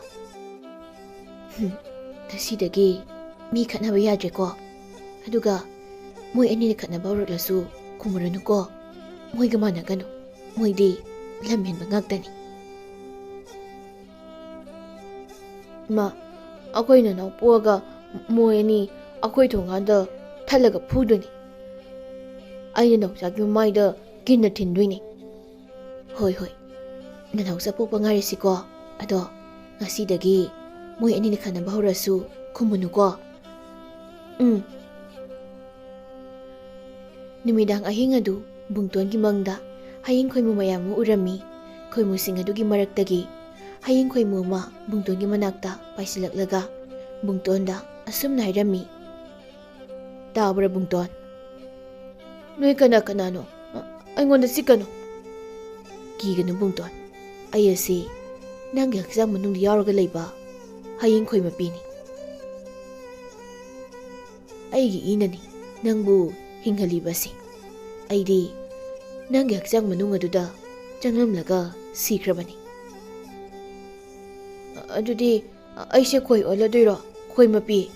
ꯉꯁꯤꯗꯒꯤ ꯃꯤ ꯈꯠꯅꯕ ꯌꯥꯗ꯭ꯔꯦꯀꯣ? ꯑꯗꯨꯒ ꯃꯣꯏ ꯑꯅꯤꯅ ꯈꯠꯅꯕ ꯍꯧꯔꯛꯂꯁꯨ ꯈꯨꯝꯃꯨꯔꯅꯨꯀꯣ? ꯃꯣꯏꯒ ꯃꯥꯟꯅꯒꯅꯨ, ꯃꯣꯏꯗꯤ ꯂꯝ ꯍꯦꯟꯕ ꯉꯥꯛꯇꯅꯤ꯫ ꯏꯃꯥ, ꯑꯩꯈꯣꯏ ꯅꯅꯥꯎ ꯄꯣꯛꯑꯒ ꯃꯣꯏ ꯑꯅꯤ ꯑꯩꯈꯣꯏ ꯊꯣꯡꯒꯥꯟꯗ ꯊꯠꯂꯒ ꯐꯨꯗꯣꯏꯅꯤ꯫ ꯑꯩꯅ ꯅꯥꯎꯆꯥꯒꯤ ꯃꯃꯥꯏꯗ ꯀꯤꯟꯅ ꯊꯤꯟꯗꯣꯏꯅꯤ꯫ ꯍꯣꯏ, ꯅꯅꯥꯎꯆꯥ ꯄꯣꯛꯄ ꯉꯥꯏꯔꯤꯁꯤꯀꯣ? ꯑꯗꯣ ꯉꯁꯤꯗꯒꯤ ꯃꯣꯏ ꯑꯅꯤꯅ ꯈꯠꯅꯕ ꯍꯧꯔꯁꯨ ꯈꯨꯝꯃꯨꯅꯨꯀꯣ? ꯅꯨꯃꯤꯗꯥꯡ ꯑꯍꯤꯡ ꯑꯗꯨ ꯕꯨꯡꯇꯣꯟꯒꯤ ꯃꯪꯗ ꯍꯌꯤꯡ ꯈꯣꯏꯃꯨ ꯃꯌꯥꯝ ꯑꯃ ꯎꯔꯝꯃꯤ꯫ ꯈꯣꯏꯃꯨꯁꯤꯡ ꯑꯗꯨꯒꯤ ꯃꯔꯛꯇꯒꯤ ꯍꯌꯤꯡ ꯈꯣꯏꯃꯨ ꯑꯃ ꯕꯨꯡꯇꯣꯟꯒꯤ ꯃꯅꯥꯛꯇ ꯄꯥꯏꯁꯤꯜꯂꯛꯂꯒ ꯕꯨꯡꯇꯣꯟꯗ ꯑꯁꯨꯝꯅ ꯍꯥꯏꯔꯝꯃꯤ꯫ ꯇꯥꯕ꯭ꯔꯥ ꯕꯨꯡꯇꯣꯟ? ꯅꯣꯏ ꯀꯅꯥꯅꯣ? ꯑꯩꯉꯣꯟꯗ ꯆꯤꯛꯀꯅꯨ꯫ ꯀꯤꯒꯅꯨ ꯕꯨꯡꯇꯣꯟ, ꯑꯩ ꯑꯁꯤ ꯅꯪꯒꯤ ꯍꯛꯆꯥꯡ ꯃꯅꯨꯡꯗ ꯌꯥꯎꯔꯒ ꯂꯩꯕ ꯍꯌꯤꯡ ꯈꯣꯏ ꯃꯄꯤꯅꯤ꯫ ꯑꯩꯒꯤ ꯏꯅꯅꯤ ꯅꯪꯕꯨ ꯍꯤꯡꯍꯜꯂꯤꯕꯁꯤ꯫ ꯑꯩꯗꯤ ꯅꯪꯒꯤ ꯍꯛꯆꯥꯡ ꯃꯅꯨꯡ ꯑꯗꯨꯗ ꯆꯪꯂꯝꯂꯒ ꯁꯤꯈ꯭ꯔꯕꯅꯤ꯫ ꯑꯗꯨꯗꯤ ꯑꯩꯁꯦ ꯈꯣꯏ ꯑꯣꯜꯂꯗꯣꯏꯔꯣ? ꯈꯣꯏ ꯃꯄꯤ?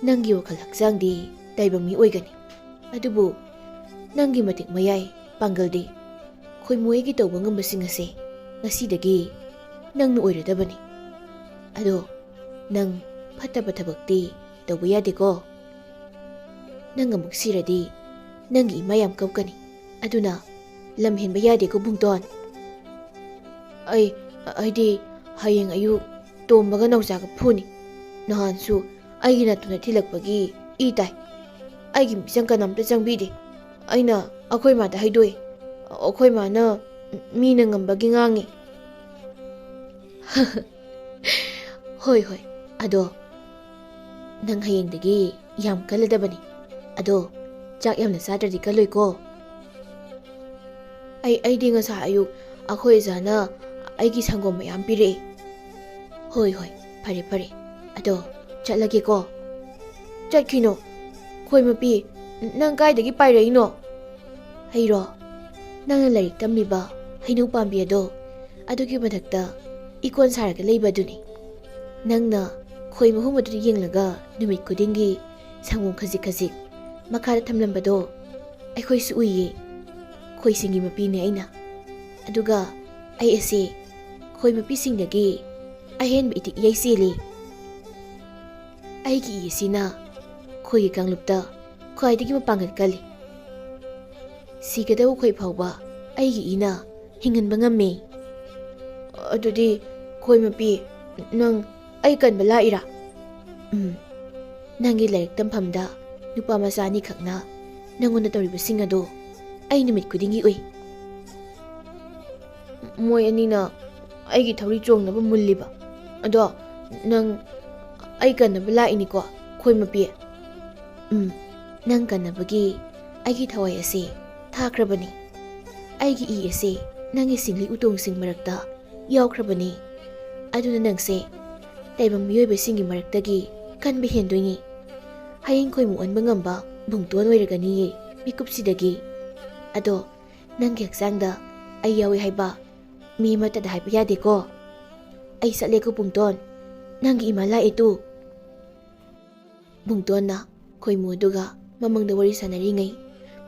ꯅꯪꯒꯤ ꯋꯥꯈꯜ ꯍꯛꯆꯥꯡꯗꯤ ꯇꯥꯏꯕꯪ ꯃꯤ ꯑꯣꯏꯒꯅꯤ, ꯑꯗꯨꯕꯨ ꯅꯪꯒꯤ ꯃꯇꯤꯛ ꯃꯌꯥꯏ ꯄꯥꯡꯒꯜꯗꯤ ꯈꯣꯏꯃꯨ ꯑꯩꯒꯤ ꯇꯧꯕ ꯉꯝꯕꯁꯤꯡ ꯑꯁꯤ ꯉꯁꯤꯗꯒꯤ ꯅꯪꯅ ꯑꯣꯏꯔꯗꯕꯅꯤ꯫ ꯑꯗꯣ ꯅꯪ ꯐꯠꯇꯕ ꯊꯕꯛꯇꯤ ꯇꯧꯕ ꯌꯥꯗꯦꯀꯣ? ꯅꯪ ꯑꯃꯨꯛ ꯁꯤꯔꯗꯤ ꯅꯪꯒꯤ ꯏꯃꯥ ꯌꯥꯝ ꯀꯞꯀꯅꯤ, ꯑꯗꯨꯅ ꯂꯝ ꯍꯦꯟꯕ ꯌꯥꯗꯦꯀꯣ ꯕꯨꯡꯇꯣꯟ? ꯑꯩꯗꯤ ꯍꯌꯦꯡ ꯑꯌꯨꯛ ꯇꯣꯝꯕꯒ ꯅꯥꯎꯆꯥꯒ ꯐꯨꯅꯤ꯫ ꯅꯍꯥꯟꯁꯨ ꯑꯩꯒꯤ ꯅꯥꯇꯣꯟꯗ ꯊꯤꯜꯂꯛꯄꯒꯤ ꯏ ꯇꯥꯏ꯫ ꯑꯩꯒꯤ ꯃꯤꯆꯪ ꯀꯅꯥꯝꯇ ꯆꯪꯕꯤꯗꯦ꯫ ꯑꯩꯅ ꯑꯩꯈꯣꯏ ꯃꯥꯗ ꯍꯥꯏꯗꯣꯛꯏ꯫ ꯑꯩꯈꯣꯏ ꯃꯥꯅ ꯃꯤꯅ ꯉꯝꯕꯒꯤ ꯉꯥꯡꯉꯤ꯫ ꯍꯣꯏ, ꯑꯗꯣ ꯅꯪ ꯍꯌꯦꯡꯗꯒꯤ ꯌꯥꯝ ꯀꯜꯂꯗꯕꯅꯤ꯫ ꯑꯗꯣ ꯆꯥꯛ ꯌꯥꯝꯅ ꯆꯥꯗ꯭ꯔꯗꯤ ꯀꯜꯂꯣꯏꯀꯣ? ꯑꯩꯗꯤ ꯉꯁꯥꯏ ꯑꯌꯨꯛ ꯑꯩꯈꯣꯏ ꯑꯣꯖꯥꯅ ꯑꯩꯒꯤ ꯁꯪꯒꯣꯝ ꯃꯌꯥꯝ ꯄꯤꯔꯛꯏ꯫ ꯍꯣꯏ, ꯐꯔꯦ꯫ ꯑꯗꯣ ꯆꯠꯂꯒꯦꯀꯣ? ꯆꯠꯈꯤꯅꯣ꯫ ꯈꯣꯏ ꯃꯄꯤ, ꯅꯪ ꯀꯥꯏꯗꯒꯤ ꯄꯥꯏꯔꯛꯏꯅꯣ? ꯍꯩꯔꯣ, ꯅꯪꯅ ꯂꯥꯏꯔꯤꯛ ꯇꯝꯂꯤꯕ ꯍꯩꯅꯧ ꯄꯥꯝꯕꯤ ꯑꯗꯣ ꯑꯗꯨꯒꯤ ꯃꯊꯛꯇ ꯏꯀꯣꯟ ꯁꯥꯔꯒ ꯂꯩꯕ ꯑꯗꯨꯅꯤ꯫ ꯅꯪꯅ ꯈꯣꯏ ꯃꯍꯨꯝ ꯑꯗꯨ ꯌꯦꯡꯂꯒ ꯅꯨꯃꯤꯠ ꯈꯨꯗꯤꯡꯒꯤ ꯁꯪꯒꯣꯝ ꯈꯖꯤꯛ ꯈꯖꯤꯛ ꯃꯈꯥꯗ ꯊꯝꯂꯝꯕꯗꯣ ꯑꯩꯈꯣꯏꯁꯨ ꯎꯏꯌꯦ꯫ ꯈꯣꯏꯁꯤꯡꯒꯤ ꯃꯄꯤꯅꯦ ꯑꯩꯅ꯫ ꯑꯗꯨꯒ ꯑꯩ ꯑꯁꯤ ꯈꯣꯏ ꯃꯄꯤꯁꯤꯡꯗꯒꯤ ꯑꯍꯦꯟꯕ ꯏꯇꯤꯛ ꯏꯌꯩ ꯆꯦꯜꯂꯤ꯫ ꯑꯩꯒꯤ ꯏ ꯑꯁꯤꯅ ꯈꯣꯏꯒꯤ ꯀꯥꯡꯂꯨꯞꯇ ꯈ꯭ꯋꯥꯏꯗꯒꯤ ꯃꯄꯥꯡꯒꯜ ꯀꯜꯂꯤ꯫ ꯁꯤꯒꯗꯕ ꯈꯣꯏ ꯐꯥꯎꯕ ꯑꯩꯒꯤ ꯏꯅ ꯍꯤꯡꯍꯟꯕ ꯉꯝꯃꯤ꯫ ꯑꯗꯨꯗꯤ ꯈꯣꯏ ꯃꯄꯤ, ꯅꯪ ꯑꯩ ꯀꯟꯕ ꯂꯥꯛꯏꯔꯥ? ꯅꯪꯒꯤ ꯂꯥꯏꯔꯤꯛ ꯇꯝꯐꯝꯗ ꯅꯨꯄꯥ ꯃꯆꯥ ꯑꯅꯤꯈꯛꯅ ꯅꯪꯉꯣꯟꯗ ꯇꯧꯔꯤꯕꯁꯤꯡ ꯑꯗꯣ ꯑꯩ ꯅꯨꯃꯤꯠ ꯈꯨꯗꯤꯡꯒꯤ ꯎꯏ꯫ ꯃꯣꯏ ꯑꯅꯤꯅ ꯑꯩꯒꯤ ꯊꯧꯔꯤ ꯆꯣꯡꯅꯕ ꯃꯨꯜꯂꯤꯕ꯫ ꯑꯗꯣ ꯅꯪ ꯑꯩ ꯀꯟꯅꯕ ꯂꯥꯛꯏꯅꯤꯀꯣ ꯈꯣꯏ ꯃꯄꯤ? ꯅꯪ ꯀꯟꯅꯕꯒꯤ ꯑꯩꯒꯤ ꯊꯋꯥꯏ ꯑꯁꯤ ꯊꯥꯈ꯭ꯔꯕꯅꯤ꯫ ꯑꯩꯒꯤ ꯏ ꯑꯁꯤ ꯅꯪꯒꯤ ꯁꯤꯡꯂꯤ ꯎꯇꯣꯡꯁꯤꯡ ꯃꯔꯛꯇ ꯌꯥꯎꯈ꯭ꯔꯕꯅꯤ꯫ ꯑꯗꯨꯅ ꯅꯪꯁꯦ ꯇꯥꯏꯕꯪ ꯃꯤꯑꯣꯏꯕꯁꯤꯡꯒꯤ ꯃꯔꯛꯇꯒꯤ ꯀꯟꯕ ꯍꯦꯟꯗꯣꯏꯅꯤ꯫ ꯍꯌꯦꯡ ꯈꯣꯏꯃꯨ ꯑꯣꯟꯕ ꯉꯝꯕ ꯕꯨꯡꯇꯣꯟ ꯑꯣꯏꯔꯒꯅꯤꯌꯦ ꯃꯤꯀꯨꯞꯁꯤꯗꯒꯤ꯫ ꯑꯗꯣ ꯅꯪꯒꯤ ꯍꯛꯆꯥꯡꯗ ꯑꯩ ꯌꯥꯎꯏ ꯍꯥꯏꯕ ꯃꯤ ꯑꯃꯠꯇꯗ ꯍꯥꯏꯕ ꯌꯥꯗꯦꯀꯣ꯫ ꯑꯩ ꯆꯠꯂꯦꯀꯣ ꯕꯨꯡꯇꯣꯟ, ꯅꯪꯒꯤ ꯏꯃꯥ ꯂꯥꯛꯑꯦ ꯇꯨ꯫ ꯕꯨꯡꯇꯣꯟꯅ ꯈꯣꯏꯃꯨ ꯑꯗꯨꯒ ꯃꯃꯪꯗ ꯋꯥꯔꯤ ꯁꯥꯟꯅꯔꯤꯉꯩ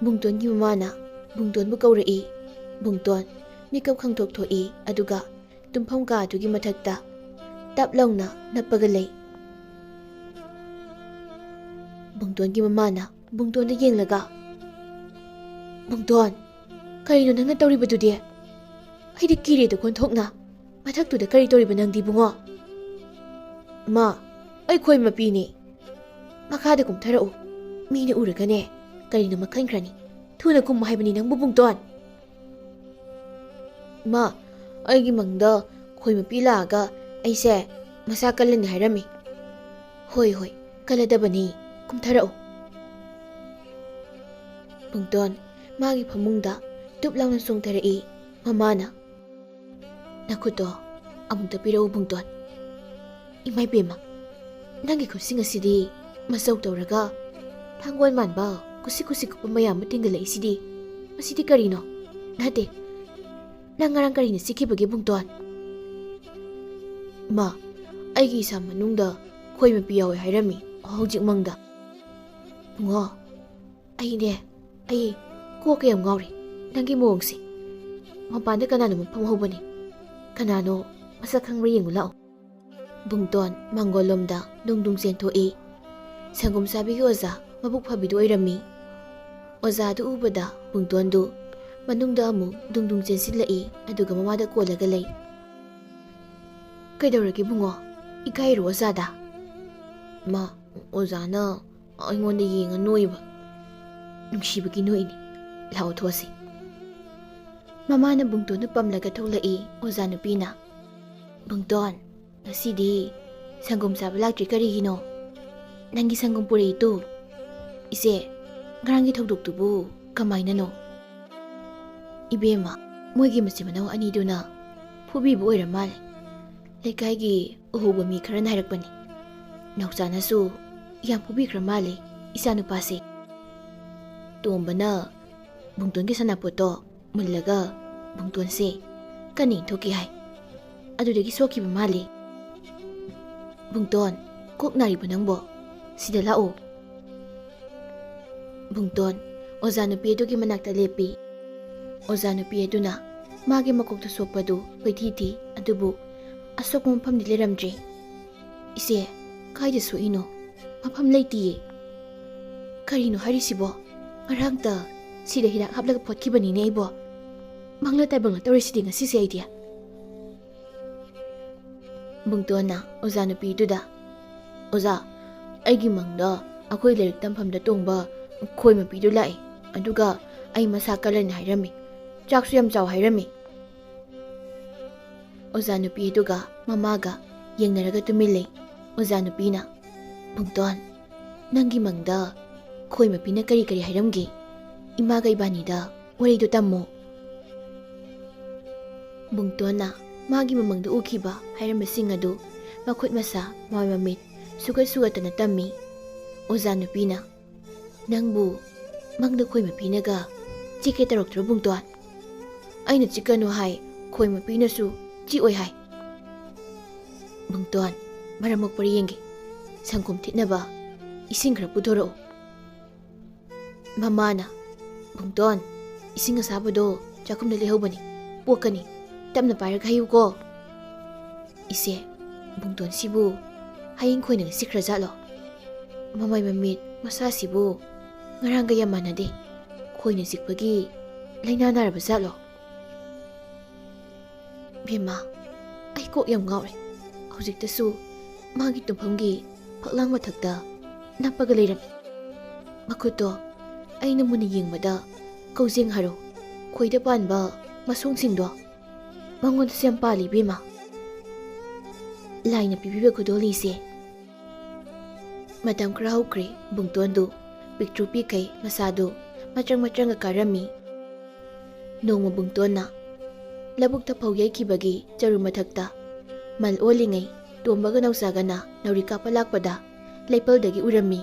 ꯕꯨꯡꯇꯣꯟꯒꯤ ꯃꯃꯥꯅ ꯕꯨꯡꯇꯣꯟꯕꯨ ꯀꯧꯔꯛꯏ꯫ ꯕꯨꯡꯇꯣꯟ ꯃꯤꯀꯞ ꯈꯪꯇꯣꯛ ꯊꯣꯛꯏ ꯑꯗꯨꯒ ꯇꯨꯝꯐꯝ ꯀꯥ ꯑꯗꯨꯒꯤ ꯃꯊꯛꯇ ꯇꯞ ꯂꯥꯎꯅ ꯅꯞꯄꯒ ꯂꯩ꯫ ꯕꯨꯡꯇꯣꯟꯒꯤ ꯃꯃꯥꯅ ꯕꯨꯡꯇꯣꯟꯗ ꯌꯦꯡꯂꯒ, "ꯕꯨꯡꯇꯣꯟ, ꯀꯔꯤꯅꯣ ꯅꯪꯅ ꯇꯧꯔꯤꯕꯗꯨꯗꯤ? ꯑꯩꯗꯤ ꯀꯤꯔꯦꯗ ꯈꯣꯟꯊꯣꯛꯅ꯫ ꯃꯊꯛꯇꯨꯗ ꯀꯔꯤ ꯇꯧꯔꯤꯕ ꯅꯪꯗꯤ ꯕꯨꯡꯉꯣ?" ꯃꯥ, ꯑꯩ ꯈꯣꯏ ꯃꯄꯤꯅꯤ꯫ "ꯃꯈꯥꯗ ꯀꯨꯝꯊꯔꯛꯎ, ꯃꯤꯅ ꯎꯔꯒꯅꯦ ꯀꯔꯤꯅꯣꯃ ꯈꯟꯈ꯭ꯔꯅꯤ꯫ ꯊꯨꯅ ꯀꯨꯝꯃꯨ ꯍꯥꯏꯕꯅꯤ ꯅꯪꯕꯨ ꯕꯨꯡꯇꯣꯟ." ꯃꯥ, ꯑꯩꯒꯤ ꯃꯪꯗ ꯈꯣꯏ ꯃꯄꯤ ꯂꯥꯛꯑꯒ ꯑꯩꯁꯦ ꯃꯁꯥ ꯀꯜꯂꯅꯤ ꯍꯥꯏꯔꯝꯃꯤ꯫ "ꯍꯣꯏ ꯍꯣꯏ, ꯀꯜꯂꯗꯕꯅꯤ, ꯀꯨꯝꯊꯔꯛꯎ." ꯕꯨꯡꯇꯣꯟ ꯃꯥꯒꯤ ꯐꯃꯨꯡꯗ ꯇꯨꯞ ꯂꯥꯎꯅ ꯆꯣꯡꯊꯔꯛꯏ꯫ ꯃꯃꯥꯅ, "ꯅꯈꯨꯠꯇꯣ ꯑꯃꯨꯛꯇ ꯄꯤꯔꯛꯎ ꯕꯨꯡꯇꯣꯟ." "ꯏꯃꯥꯏꯕꯦꯝꯃ, ꯅꯪꯒꯤ ꯈꯨꯠꯁꯤꯡ ꯑꯁꯤꯗꯤ ꯃꯆꯧ ꯇꯧꯔꯒ ꯊꯥꯡꯒꯣꯜ ꯃꯥꯟꯕ ꯀꯨꯁꯤ ꯀꯨꯁꯤ ꯀꯨꯞꯄ ꯃꯌꯥꯝ ꯑꯃ ꯇꯤꯡꯒꯠꯂꯛꯏꯁꯤꯗꯤ, ꯃꯁꯤꯗꯤ ꯀꯔꯤꯅꯣ? ꯅꯠꯇꯦ, ꯅꯪ ꯉꯔꯥꯡ ꯀꯔꯤꯅ ꯆꯤꯛꯈꯤꯕꯒꯦ ꯕꯨꯡꯇꯣꯟ?" ꯃꯥ, ꯑꯩꯒꯤ ꯏꯁꯥ ꯃꯅꯨꯡꯗ ꯈꯣꯏ ꯃꯄꯤ ꯌꯥꯎꯋꯦ ꯍꯥꯏꯔꯝꯃꯤ ꯍꯧꯖꯤꯛ ꯃꯪꯗ꯫ "ꯕꯨꯡꯉꯣ, ꯑꯩ ꯀꯣꯛꯀ ꯌꯥꯝ ꯉꯥꯎꯔꯦ ꯅꯪꯒꯤ ꯃꯑꯣꯡꯁꯦ꯫ ꯃꯄꯥꯟꯗ ꯀꯅꯥꯅꯣꯃ ꯐꯝꯍꯧꯕꯅꯤ꯫ ꯀꯅꯥꯅꯣ ꯃꯁꯛ ꯈꯪꯕ꯭ꯔꯥ ꯌꯦꯡꯉꯨ ꯂꯥꯛꯑꯣ." ꯕꯨꯡꯇꯣꯟ ꯃꯥꯡꯒꯣꯜꯂꯣꯝꯗ ꯅꯨꯡ ꯆꯦꯟꯊꯣꯛꯏ꯫ ꯁꯪꯒꯣꯝ ꯆꯥꯕꯤꯒꯤ ꯑꯣꯖꯥ ꯃꯕꯨꯛ ꯐꯕꯤꯗꯨ ꯑꯣꯏꯔꯝꯃꯤ꯫ ꯑꯣꯖꯥꯗꯨ ꯎꯕꯗ ꯕꯨꯡꯇꯣꯟꯗꯨ ꯃꯅꯨꯡꯗ ꯑꯃꯨꯛ ꯗꯨꯡ ꯆꯦꯟꯁꯤꯜꯂꯛꯏ ꯑꯗꯨꯒ ꯃꯃꯥꯗ ꯀꯣꯜꯂꯒ ꯂꯩ꯫ "ꯀꯩꯗꯧꯔꯒꯦ ꯕꯨꯡꯉꯣ? ꯏꯀꯥꯏꯔꯣ ꯑꯣꯖꯥꯗ?" "ꯃꯥ, ꯑꯣꯖꯥꯅ ꯑꯩꯉꯣꯟꯗ ꯌꯦꯡꯉ ꯅꯣꯏꯕ." "ꯅꯨꯡꯁꯤꯕꯒꯤ ꯅꯣꯛꯏꯅꯤ, ꯂꯥꯛꯑꯣ ꯊꯣꯛꯑꯁꯤ." ꯃꯃꯥꯅ ꯕꯨꯡꯇꯣꯟꯗꯨ ꯄꯝꯂꯒ ꯊꯣꯛꯂꯛꯏ꯫ ꯑꯣꯖꯥ ꯅꯨꯄꯤꯅ, "ꯕꯨꯡꯇꯣꯟ, ꯉꯁꯤꯗꯤ ꯁꯪꯒꯣꯝ ꯆꯥꯕ ꯂꯥꯛꯇ꯭ꯔꯤ ꯀꯔꯤꯒꯤꯅꯣ? ꯅꯪꯒꯤ ꯁꯪꯒꯣꯝ ꯄꯨꯔꯛꯏ ꯇꯨ." "ꯏꯆꯦ, ꯉꯔꯥꯡꯒꯤ ꯊꯧꯗꯣꯛꯇꯨꯕꯨ ꯀꯃꯥꯏꯅꯅꯣ?" "ꯏꯕꯦꯝꯃ, ꯃꯣꯏꯒꯤ ꯃꯆꯤꯟ ꯃꯅꯥꯎ ꯑꯅꯤꯗꯨꯅ ꯐꯨꯕꯤꯕ ꯑꯣꯏꯔ ꯃꯥꯜꯂꯦ꯫ ꯂꯩꯀꯥꯏꯒꯤ ꯎꯍꯧꯕ ꯃꯤ ꯈꯔꯅ ꯍꯥꯏꯔꯛꯄꯅꯤ꯫ ꯅꯥꯎꯆꯥꯅꯁꯨ ꯌꯥꯝ ꯐꯨꯕꯤꯈ꯭ꯔ ꯃꯥꯜꯂꯦ ꯏꯆꯥꯅꯨꯄꯥꯁꯦ꯫ ꯇꯣꯝꯕꯅ ꯕꯨꯡꯇꯣꯟꯒꯤ ꯁꯅꯥꯄꯣꯠꯇꯣ ꯃꯨꯜꯂꯒ ꯕꯨꯡꯇꯣꯟꯁꯦ ꯀꯟꯅ ꯏꯟꯊꯣꯛꯈꯤ ꯍꯥꯏ꯫ ꯑꯗꯨꯗꯒꯤ ꯁꯣꯛꯈꯤꯕ ꯃꯥꯜꯂꯦ꯫ ꯕꯨꯡꯇꯣꯟ, ꯀꯣꯛ ꯅꯥꯔꯤꯕ ꯅꯪꯕꯣ? ꯁꯤꯗ ꯂꯥꯛꯑꯣ." ꯕꯨꯡꯇꯣꯟ ꯑꯣꯖꯥ ꯅꯨꯄꯤ ꯑꯗꯨꯒꯤ ꯃꯅꯥꯛꯇ ꯂꯦꯞꯄꯤ꯫ ꯑꯣꯖꯥ ꯅꯨꯄꯤ ꯑꯗꯨꯅ ꯃꯥꯒꯤ ꯃꯀꯣꯛꯇ ꯁꯣꯛꯄꯗꯨ ꯀꯣꯏꯊꯤ ꯑꯗꯨꯕꯨ ꯑꯁꯣꯛꯄ ꯃꯐꯝꯗꯤ ꯂꯩꯔꯝꯗ꯭ꯔꯤ꯫ "ꯏꯆꯦ, ꯀꯥꯏꯗ ꯁꯣꯛꯏꯅꯣ? ꯃꯐꯝ ꯂꯩꯇꯤꯌꯦ." "ꯀꯔꯤꯅꯣ ꯍꯥꯏꯔꯤꯁꯤꯕꯣ? ꯉꯔꯥꯡꯇ ꯁꯤꯗ ꯍꯤꯗꯥꯛ ꯍꯥꯞꯂꯒ ꯐꯣꯠꯈꯤꯕꯅꯤꯅꯦ ꯑꯩꯕꯣ꯫ ꯃꯪꯂ ꯇꯥꯏꯕꯪꯂ ꯇꯧꯔꯤꯁꯤꯗꯤ ꯉꯁꯤꯁꯦ ꯑꯩꯗꯤ." ꯕꯨꯡꯇꯣꯟꯅ ꯑꯣꯖꯥ ꯅꯨꯄꯤꯗꯨꯗ, "ꯑꯣꯖꯥ, ꯑꯩꯒꯤ ꯃꯪꯗ ꯑꯩꯈꯣꯏ ꯂꯥꯏꯔꯤꯛ ꯇꯝꯐꯝꯗ ꯇꯣꯡꯕ ꯈꯣꯏ ꯃꯄꯤꯗꯨ ꯂꯥꯛꯏ ꯑꯗꯨꯒ ꯑꯩ ꯃꯁꯥ ꯀꯜꯂꯅꯤ ꯍꯥꯏꯔꯝꯃꯤ꯫ ꯆꯥꯛꯁꯨ ꯌꯥꯝ ꯆꯥꯎ ꯍꯥꯏꯔꯝꯃꯤ." ꯑꯣꯖꯥ ꯅꯨꯄꯤ ꯑꯗꯨꯒ ꯃꯃꯥꯒ ꯌꯦꯡꯅꯔꯒ ꯇꯨꯃꯤꯟ ꯂꯩ꯫ ꯑꯣꯖꯥ ꯅꯨꯄꯤꯅ, "ꯕꯨꯡꯇꯣꯟ, ꯅꯪꯒꯤ ꯃꯪꯗ ꯈꯣꯏ ꯃꯄꯤꯅ ꯀꯔꯤ ꯍꯥꯏꯔꯝꯒꯦ? ꯏꯃꯥꯒ ꯏꯕꯥꯅꯤꯗ ꯋꯥꯔꯤꯗꯨ ꯇꯝꯃꯣ." ꯕꯨꯡꯇꯣꯟꯅ ꯃꯥꯒꯤ ꯃꯃꯪꯗ ꯎꯈꯤꯕ ꯍꯥꯏꯔꯝꯕꯁꯤꯡ ꯑꯗꯨ ꯃꯈꯨꯠ ꯃꯁꯥ ꯃꯃꯤꯠ ꯁꯨꯒꯠꯇꯅ ꯇꯝꯃꯤ꯫ ꯑꯣꯖꯥ ꯅꯨꯄꯤꯅ, "ꯅꯪꯕꯨ ꯃꯪꯗ ꯈꯣꯏ ꯃꯄꯤꯅꯒ ꯆꯤꯛꯀꯦ ꯇꯧꯔꯛꯇ꯭ꯔꯣ ꯕꯨꯡꯇꯣꯟ? ꯑꯩꯅ ꯆꯤꯛꯀꯅꯨ ꯍꯥꯏ, ꯈꯣꯏ ꯃꯄꯤꯅꯁꯨ ꯆꯤꯛꯑꯣꯏ ꯍꯥꯏ꯫ ꯕꯨꯡꯇꯣꯟ, ꯃꯔꯝ ꯃꯣꯛꯄꯔ ꯌꯦꯡꯒꯦ꯫ ꯁꯪꯒꯣꯝ ꯊꯤꯠꯅꯕ ꯏꯁꯤꯡ ꯈꯔ ꯄꯨꯊꯣꯔꯛꯑꯣ꯫ ꯃꯃꯥꯅ, ꯕꯨꯡꯇꯣꯟ, ꯏꯁꯤꯡ ꯑꯁꯥꯕꯗꯣ ꯆꯥꯛꯈꯨꯝꯗ ꯂꯩꯍꯧꯕꯅꯤ, ꯄꯣꯛꯀꯅꯤ, ꯇꯞꯅ ꯄꯥꯏꯔꯒ ꯍꯩꯌꯨꯀꯣ꯫ ꯏꯆꯦ, ꯕꯨꯡꯇꯣꯟꯁꯤꯕꯨ ꯍꯌꯤꯡ ꯈꯣꯏꯅꯒ ꯆꯤꯛꯈ꯭ꯔꯖꯥꯠꯂꯣ? ꯃꯃꯥꯏ ꯃꯃꯤꯠ ꯃꯁꯥꯁꯤꯕꯨ ꯉꯔꯥꯡꯒ ꯌꯥꯝ ꯃꯥꯟꯅꯗꯦ, ꯈꯣꯏꯅ ꯆꯤꯛꯄꯒꯤ ꯂꯩꯅꯥ ꯅꯥꯔꯕ ꯖꯥꯠꯂꯣ? ꯕꯦꯝꯃ, ꯑꯩ ꯀꯣꯛ ꯌꯥꯝ ꯉꯥꯎꯔꯦ꯫ ꯍꯧꯖꯤꯛꯇꯁꯨ ꯃꯥꯒꯤ ꯇꯨꯝꯐꯝꯒꯤ ꯐꯛꯂꯥꯡ ꯃꯊꯛꯇ ꯅꯞꯄꯒ ꯂꯩꯔꯝꯃꯤ꯫ ꯃꯈꯨꯠꯇꯣ ꯑꯩꯅ ꯃꯨꯟꯅ ꯌꯦꯡꯕꯗ ꯀꯧꯖꯦꯡ ꯍꯥꯔꯨ, ꯈꯣꯏꯗ ꯄꯥꯟꯕ ꯃꯁꯣꯡꯁꯤꯡꯗꯣ ꯃꯉꯣꯟꯗꯁꯨ ꯌꯥꯝ ꯄꯥꯜꯂꯤ ꯕꯦꯝꯃ꯫ ꯂꯥꯏꯅ ꯄꯤꯕꯤꯕ ꯈꯨꯗꯣꯜꯅꯤꯁꯦ꯫ ꯃꯇꯝ ꯈꯔ ꯍꯧꯈ꯭ꯔꯦ ꯕꯨꯡꯇꯣꯟꯗꯨ ꯄꯤꯛꯇ꯭ꯔꯨ ꯄꯤꯛꯈꯩ ꯃꯁꯥꯗꯨ ꯃꯆꯪ ꯃꯆꯪꯒ ꯀꯥꯔꯝꯃꯤ꯫ ꯅꯣꯡꯃ ꯕꯨꯡꯇꯣꯟꯅ ꯂꯧꯕꯨꯛꯇ ꯐꯧ ꯌꯩꯈꯤꯕꯒꯤ ꯆꯔꯨ ꯃꯊꯛꯇ ꯃꯜ ꯑꯣꯜꯂꯤꯉꯩ ꯇꯣꯝꯕꯒ ꯅꯥꯎꯆꯥꯒꯅ ꯅꯥꯎꯔꯤ ꯀꯥꯞꯄ ꯂꯥꯛꯄꯗ ꯂꯩꯄꯜꯗꯒꯤ ꯎꯔꯝꯃꯤ꯫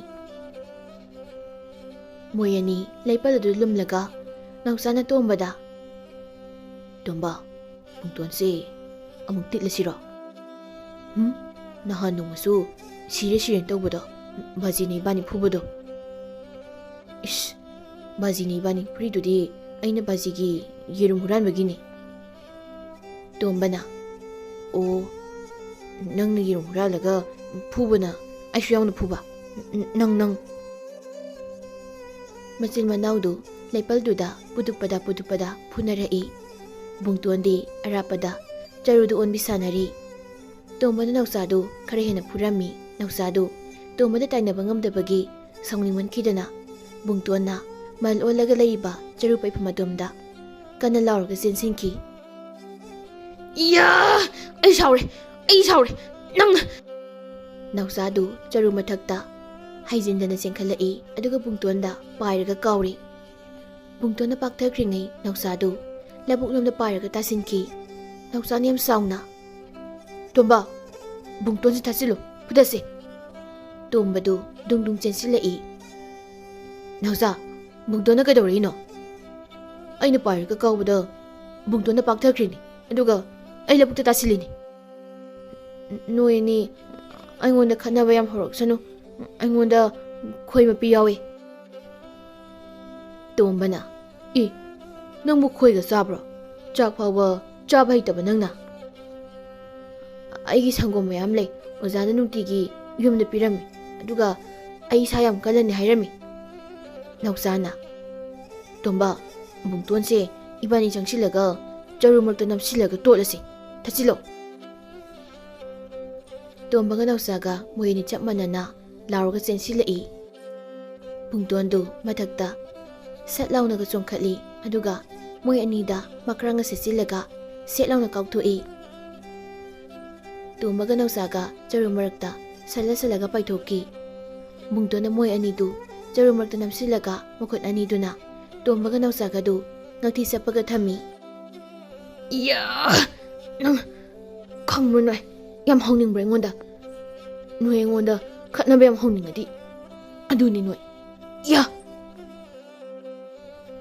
ꯃꯣꯏ ꯑꯅꯤ ꯂꯩꯄꯜ ꯑꯗꯨ ꯂꯨꯝꯂꯒ ꯅꯥꯎꯆꯥꯅ ꯇꯣꯝꯕꯗ, ꯇꯣꯝꯕ, ꯕꯨꯡꯇꯣꯟꯁꯦ ꯑꯃꯨꯛ ꯇꯤꯠꯂꯁꯤꯔꯣ? ꯅꯍꯥꯟ ꯅꯣꯡꯃꯁꯨ ꯁꯤꯔꯦ ꯇꯧꯕꯗꯣ, ꯕꯥꯖꯤꯅ ꯏꯕꯥꯅꯤ ꯐꯨꯕꯗꯣ꯫ ꯏꯁ, ꯕꯥꯖꯤꯅ ꯏꯕꯥꯅꯤ ꯐꯨꯔꯤꯗꯨꯗꯤ ꯑꯩꯅ ꯕꯥꯖꯤꯒꯤ ꯌꯦꯔꯨꯝ ꯍꯨꯔꯥꯟꯕꯒꯤꯅꯤ꯫ ꯇꯣꯝꯕꯅ, ꯑꯣ, ꯅꯪꯅ ꯌꯦꯔꯨꯝ ꯍꯨꯔꯥꯜꯂꯒ ꯐꯨꯕꯅ ꯑꯩꯁꯨ ꯌꯥꯎꯅ ꯐꯨꯕ? ꯅꯪ ꯃꯆꯤꯟ ꯃꯅꯥꯎꯗꯨ ꯂꯩꯄꯜꯗꯨꯗ ꯄꯨꯗꯨꯞꯄꯗ ꯐꯨꯅꯔꯛꯏ꯫ ꯕꯨꯡꯇꯣꯟꯗꯤ ꯑꯔꯥꯞꯄꯗ ꯆꯔꯨꯗ ꯑꯣꯟꯕꯤ ꯁꯥꯟꯅꯔꯤ꯫ ꯇꯣꯝꯕꯅ ꯅꯥꯎꯆꯥꯗꯨ ꯈꯔ ꯍꯦꯟꯅ ꯐꯨꯔꯝꯃꯤ꯫ ꯅꯥꯎꯆꯥꯗꯨ ꯇꯣꯝꯕꯗ ꯇꯥꯏꯅꯕ ꯉꯝꯗꯕꯒꯤ ꯁꯥꯎꯅꯤꯡꯃꯟꯈꯤꯗꯅ ꯕꯨꯡꯇꯣꯟꯅ ꯃꯜ ꯑꯣꯜꯂꯒ ꯂꯩꯔꯤꯕ ꯆꯔꯨ ꯄꯩꯐꯝ ꯑꯗꯣꯝꯗ ꯀꯟꯅ ꯂꯥꯎꯔꯒ ꯆꯦꯟꯁꯤꯟꯈꯤ꯫ ꯏꯌꯥ! ꯑꯩ ꯁꯥꯎꯔꯦ! ꯅꯪ! ꯅꯥꯎꯆꯥꯗꯨ ꯆꯔꯨ ꯃꯊꯛꯇ ꯍꯩꯖꯤꯟꯗꯅ ꯆꯦꯟꯈꯠꯂꯛꯏ, ꯑꯗꯨꯒ ꯕꯨꯡꯇꯣꯟꯗ ꯄꯥꯏꯔꯒ ꯀꯥꯎꯔꯤ꯫ ꯕꯨꯡꯇꯣꯟꯅ ꯄꯥꯛꯊꯈ꯭ꯔꯤꯉꯩ ꯅꯥꯎꯆꯥꯗꯨ ꯂꯧꯕꯨꯛꯂꯣꯝꯗ ꯄꯥꯏꯔꯒ ꯇꯥꯁꯤꯟꯈꯤ꯫ ꯅꯥꯎꯆꯥꯅ ꯌꯥꯝ ꯁꯥꯎꯅ, ꯇꯣꯝꯕ, ꯕꯨꯡꯇꯣꯟꯁꯤ ꯊꯥꯠꯆꯤꯜꯂꯨ, ꯐꯨꯗꯠꯁꯤ꯫ ꯇꯣꯝꯕꯗꯨ ꯗꯨꯡ ꯆꯦꯟꯁꯤꯜꯂꯛꯏ꯫ ꯅꯥꯎꯆꯥ, ꯕꯨꯡꯇꯣꯟꯅ ꯀꯩꯗꯧꯔꯛꯏꯅꯣ? ꯑꯩꯅ ꯄꯥꯏꯔꯒ ꯀꯥꯎꯕꯗ ꯕꯨꯡꯇꯣꯟꯅ ꯄꯥꯛꯊꯈ꯭ꯔꯤꯅꯤ, ꯑꯗꯨꯒ ꯑꯩ ꯂꯧꯕꯨꯛꯇ ꯇꯥꯁꯤꯜꯂꯤꯅꯤ꯫ ꯅꯣꯏ ꯑꯅꯤ ꯑꯩꯉꯣꯟꯗ ꯈꯠꯅꯕ ꯌꯥꯝ ꯍꯧꯔꯛꯁꯅꯨ, ꯑꯩꯉꯣꯟꯗ ꯈꯣꯏ ꯃꯄꯤ ꯌꯥꯎꯏ꯫ ꯇꯣꯝꯕꯅ, ꯅꯪꯕꯨ ꯈꯣꯏꯒ ꯆꯥꯕ꯭ꯔꯣ? ꯆꯥꯛ ꯐꯥꯎꯕ ꯆꯥꯕ ꯍꯩꯇꯕ ꯅꯪꯅ? ꯑꯩꯒꯤ ꯁꯪꯒꯣꯝ ꯃꯌꯥꯝ ꯂꯩ, ꯑꯣꯖꯥꯅ ꯅꯨꯡꯇꯤꯒꯤ ꯌꯨꯝꯗ ꯄꯤꯔꯝꯃꯤ, ꯑꯗꯨꯒ ꯑꯩ ꯏꯁꯥ ꯌꯥꯝ ꯀꯜꯂꯅꯤ ꯍꯥꯏꯔꯝꯃꯤ꯫ ꯅꯥꯎꯆꯥꯅ, ꯇꯣꯝꯕ, ꯕꯨꯡꯇꯣꯟꯁꯦ ꯏꯕꯥꯅꯤ ꯆꯪꯁꯤꯜꯂꯒ ꯆꯔꯨ ꯃꯔꯛꯇ ꯅꯝꯁꯤꯜꯂꯒ ꯇꯣꯠꯂꯁꯤ, ꯊꯠꯆꯤꯜꯂꯣ꯫ ꯇꯣꯝꯕꯒ ꯅꯥꯎꯆꯥꯒ ꯃꯣꯏ ꯑꯅꯤ ꯆꯞ ꯃꯥꯟꯅꯅ ꯂꯥꯎꯔꯒ ꯆꯦꯟꯁꯤꯜꯂꯛꯏ꯫ ꯕꯨꯡꯇꯣꯟꯗꯨ ꯃꯊꯛꯇ ꯁꯠ ꯂꯥꯎꯅꯒ ꯆꯣꯡꯈꯠꯂꯤ, ꯑꯗꯨꯒ ꯃꯣꯏ ꯑꯅꯤꯗ ꯃꯈ꯭ꯔꯥꯡꯒ ꯁꯦꯠꯆꯤꯜꯂꯒ ꯁꯦꯠ ꯂꯥꯎꯅ ꯀꯥꯎꯊꯣꯛꯏ꯫ ꯇꯣꯝꯕꯒ ꯅꯥꯎꯆꯥꯒ ꯆꯔꯨ ꯃꯔꯛꯇ ꯁꯜꯂꯒ ꯄꯥꯏꯊꯣꯛꯈꯤ꯫ ꯕꯨꯡꯇꯣꯟꯅ ꯃꯣꯏ ꯑꯅꯤꯗꯨ ꯆꯔꯨ ꯃꯔꯛꯇ ꯅꯝꯁꯤꯜꯂꯒ ꯃꯈꯨꯠ ꯑꯅꯤꯗꯨꯅ ꯇꯣꯝꯕꯒ ꯅꯥꯎꯆꯥꯒꯗꯨ ꯉꯛꯊꯤ ꯆꯞꯄꯒ ꯊꯝꯃꯤ꯫ ꯏꯌꯥ! ꯅꯪ ꯈꯪꯕ꯭ꯔꯣ ꯅꯣꯏ? ꯌꯥꯝ ꯍꯧꯅꯤꯡꯕ꯭ꯔꯥ ꯑꯩꯉꯣꯟꯗ? ꯅꯣꯏ ꯑꯩꯉꯣꯟꯗ ꯈꯠꯅꯕ ꯌꯥꯝ ꯍꯧꯅꯤꯡꯉꯗꯤ ꯑꯗꯨꯅꯤ ꯅꯣꯏ꯫ ꯏꯌꯥ!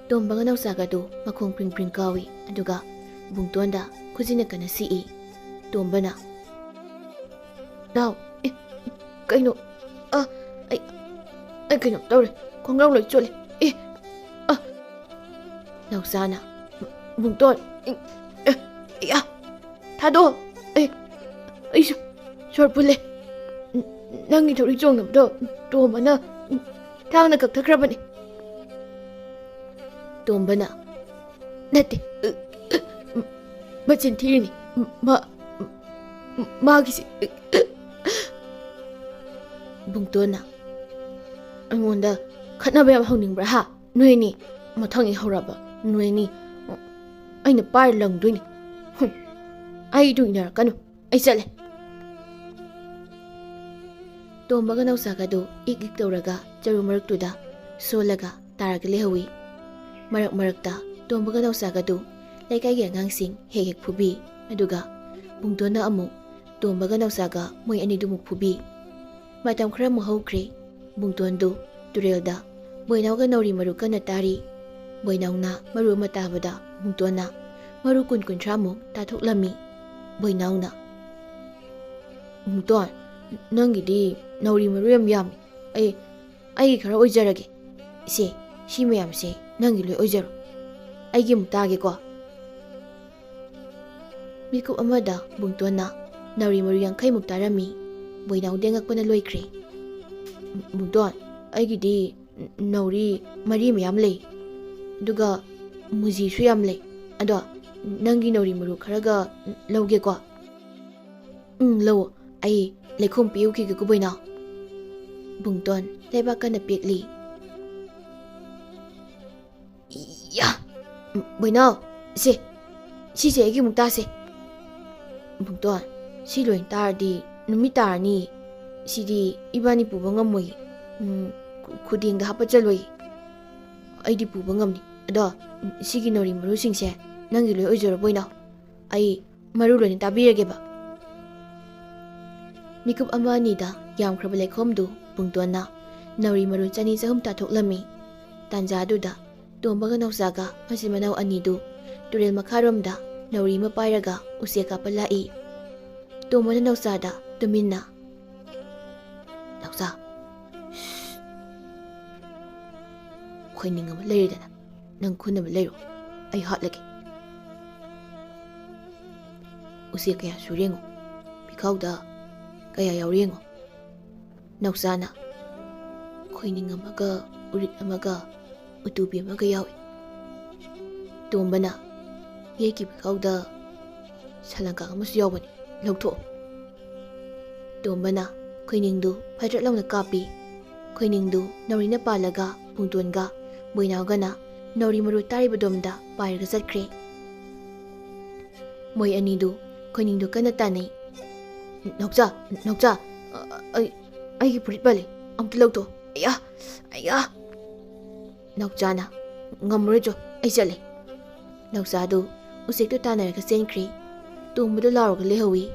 ꯇꯣꯝꯕꯒ ꯅꯥꯎꯆꯥꯒꯗꯨ ꯃꯈꯣꯡ ꯄ꯭ꯔꯤꯡ ꯀꯥꯎꯏ, ꯑꯗꯨꯒ ꯕꯨꯡꯇꯣꯟꯗ ꯈꯨꯖꯤꯟꯅ ꯀꯟꯅ ꯁꯤꯛꯏ꯫ ꯇꯣꯝꯕꯅ, ꯅꯥꯎ, ꯀꯩꯅꯣ? ꯑꯩ ꯀꯩꯅꯣ ꯇꯧꯔꯦ, ꯈꯣꯡꯒ꯭ꯔꯥꯎ ꯂꯣꯏ ꯆꯣꯠꯂꯦ꯫ ꯅꯥꯎꯆꯥꯅ, ꯕꯨꯡꯇꯣꯟ, ꯊꯥꯗꯣꯛꯑꯣ, ꯑꯩꯁꯨ ꯁꯣꯔ ꯐꯨꯜꯂꯦ꯫ ꯅꯪꯒꯤ ꯊꯧꯔꯤ ꯆꯣꯡꯅꯕꯗꯣ ꯇꯣꯝꯕꯅ ꯊꯥꯡꯅ ꯀꯛꯊꯈ꯭ꯔꯕꯅꯤ꯫ ꯇꯣꯝꯕꯅ, ꯅꯠꯇꯦ, ꯃꯆꯤꯟ ꯊꯤꯔꯤꯅꯤ, ꯃꯥꯒꯤꯁꯤ꯫ ꯕꯨꯡꯇꯣꯟꯅ, ꯑꯩꯉꯣꯟꯗ ꯈꯠꯅꯕ ꯌꯥꯝ ꯍꯧꯅꯤꯡꯕ꯭ꯔꯥ ꯍꯥ? ꯅꯣꯏ ꯑꯅꯤ ꯃꯊꯪ ꯍꯧꯔꯕ ꯅꯣꯏ ꯑꯅꯤ ꯑꯩꯅ ꯄꯥꯏꯔ ꯂꯪꯗꯣꯏꯅꯤ꯫ ꯑꯩꯗꯨ ꯏꯟꯅꯔꯛꯀꯅꯨ, ꯑꯩ ꯆꯠꯂꯦ꯫ ꯇꯣꯝꯕꯒ ꯅꯥꯎꯆꯥꯒꯗꯨ ꯏꯛ ꯇꯧꯔꯒ ꯆꯔꯨ ꯃꯔꯛꯇꯨꯗ ꯁꯣꯜꯂꯒ ꯇꯥꯔꯒ ꯂꯩꯍꯧꯏ꯫ ꯃꯔꯛꯇ ꯇꯣꯝꯕꯒ ꯅꯥꯎꯆꯥꯒꯗꯨ ꯂꯩꯀꯥꯏꯒꯤ ꯑꯉꯥꯡꯁꯤꯡ ꯍꯦꯛ ꯐꯨꯕꯤ, ꯑꯗꯨꯒ ꯕꯨꯡꯇꯣꯟꯅ ꯑꯃꯨꯛ ꯇꯣꯝꯕꯒ ꯅꯥꯎꯆꯥꯒ ꯃꯣꯏ ꯑꯅꯤꯗꯨꯃꯨꯛ ꯐꯨꯕꯤ꯫ ꯃꯇꯝ ꯈꯔ ꯑꯃꯨꯛ ꯍꯧꯈ꯭ꯔꯦ꯫ ꯕꯨꯡꯇꯣꯟꯗꯨ ꯇꯨꯔꯦꯜꯗ Boinauga nauri maru kana tari. Boinauna maru ama tabada Bungtuana maru kun-kunthramuk tathoklammi. Boinauna Bungtuan nangidi nauri maru yam yami. Ai khara oijarage. Ise si mayam se nangi loi oijaro. Aigi mutage ko. Mikuk amada Bungtuana nauri maru yangkai muktarami. Boinau dengakpana loikre. Bungtuan aigidi nauri mari mayam lei. Duga muji su yam lei. Ado nangi nauri maru kharaga lauge ko. Lau ai lekhom piu ki ko boinau. Bungtuan leba kana pekli. Ya boinau se aigi mukta se. Bungtuan si loin tardi numi tarani sidi ibani puba ngamoi. Khudingda hapa chaloi. Aidi puba ngamni. Ado sigi nauri maru singse nangi loi oijaro boinau. Ai maru loi tabirage ba. Mikup ama anida yamkhraba lekhomdu Bungtuana nauri maru chani chahum tathoklammi. Tanjaduda Tombaga Nausaga masin manau anidu turel makharomda nauri ma pairaga useka palai. Tomana Nausada tuminna. Nausa khoiningam leiridana nang khunam leiro ai hatlage. Useka ya surengo pikauda kaya yaurengo. Nausana khoining amaga urit amaga utubi amaga yawi. Tombana yeki pikauda salangka amasu yawani lautho. Tombana khoiningdu phadrat launa kapi. Khoiningdu naurina palaga Bungtuanga Boinaugana nauri maru taribadomda pairaga chatkre. Moi anidu khoiningdu kana tanai. Nausa aigi purit bale amtu lauto. Aya Naujana ngamrejo ai chale. Nausadu usekto tanaraga senkri. Tombuda laroga lehawi.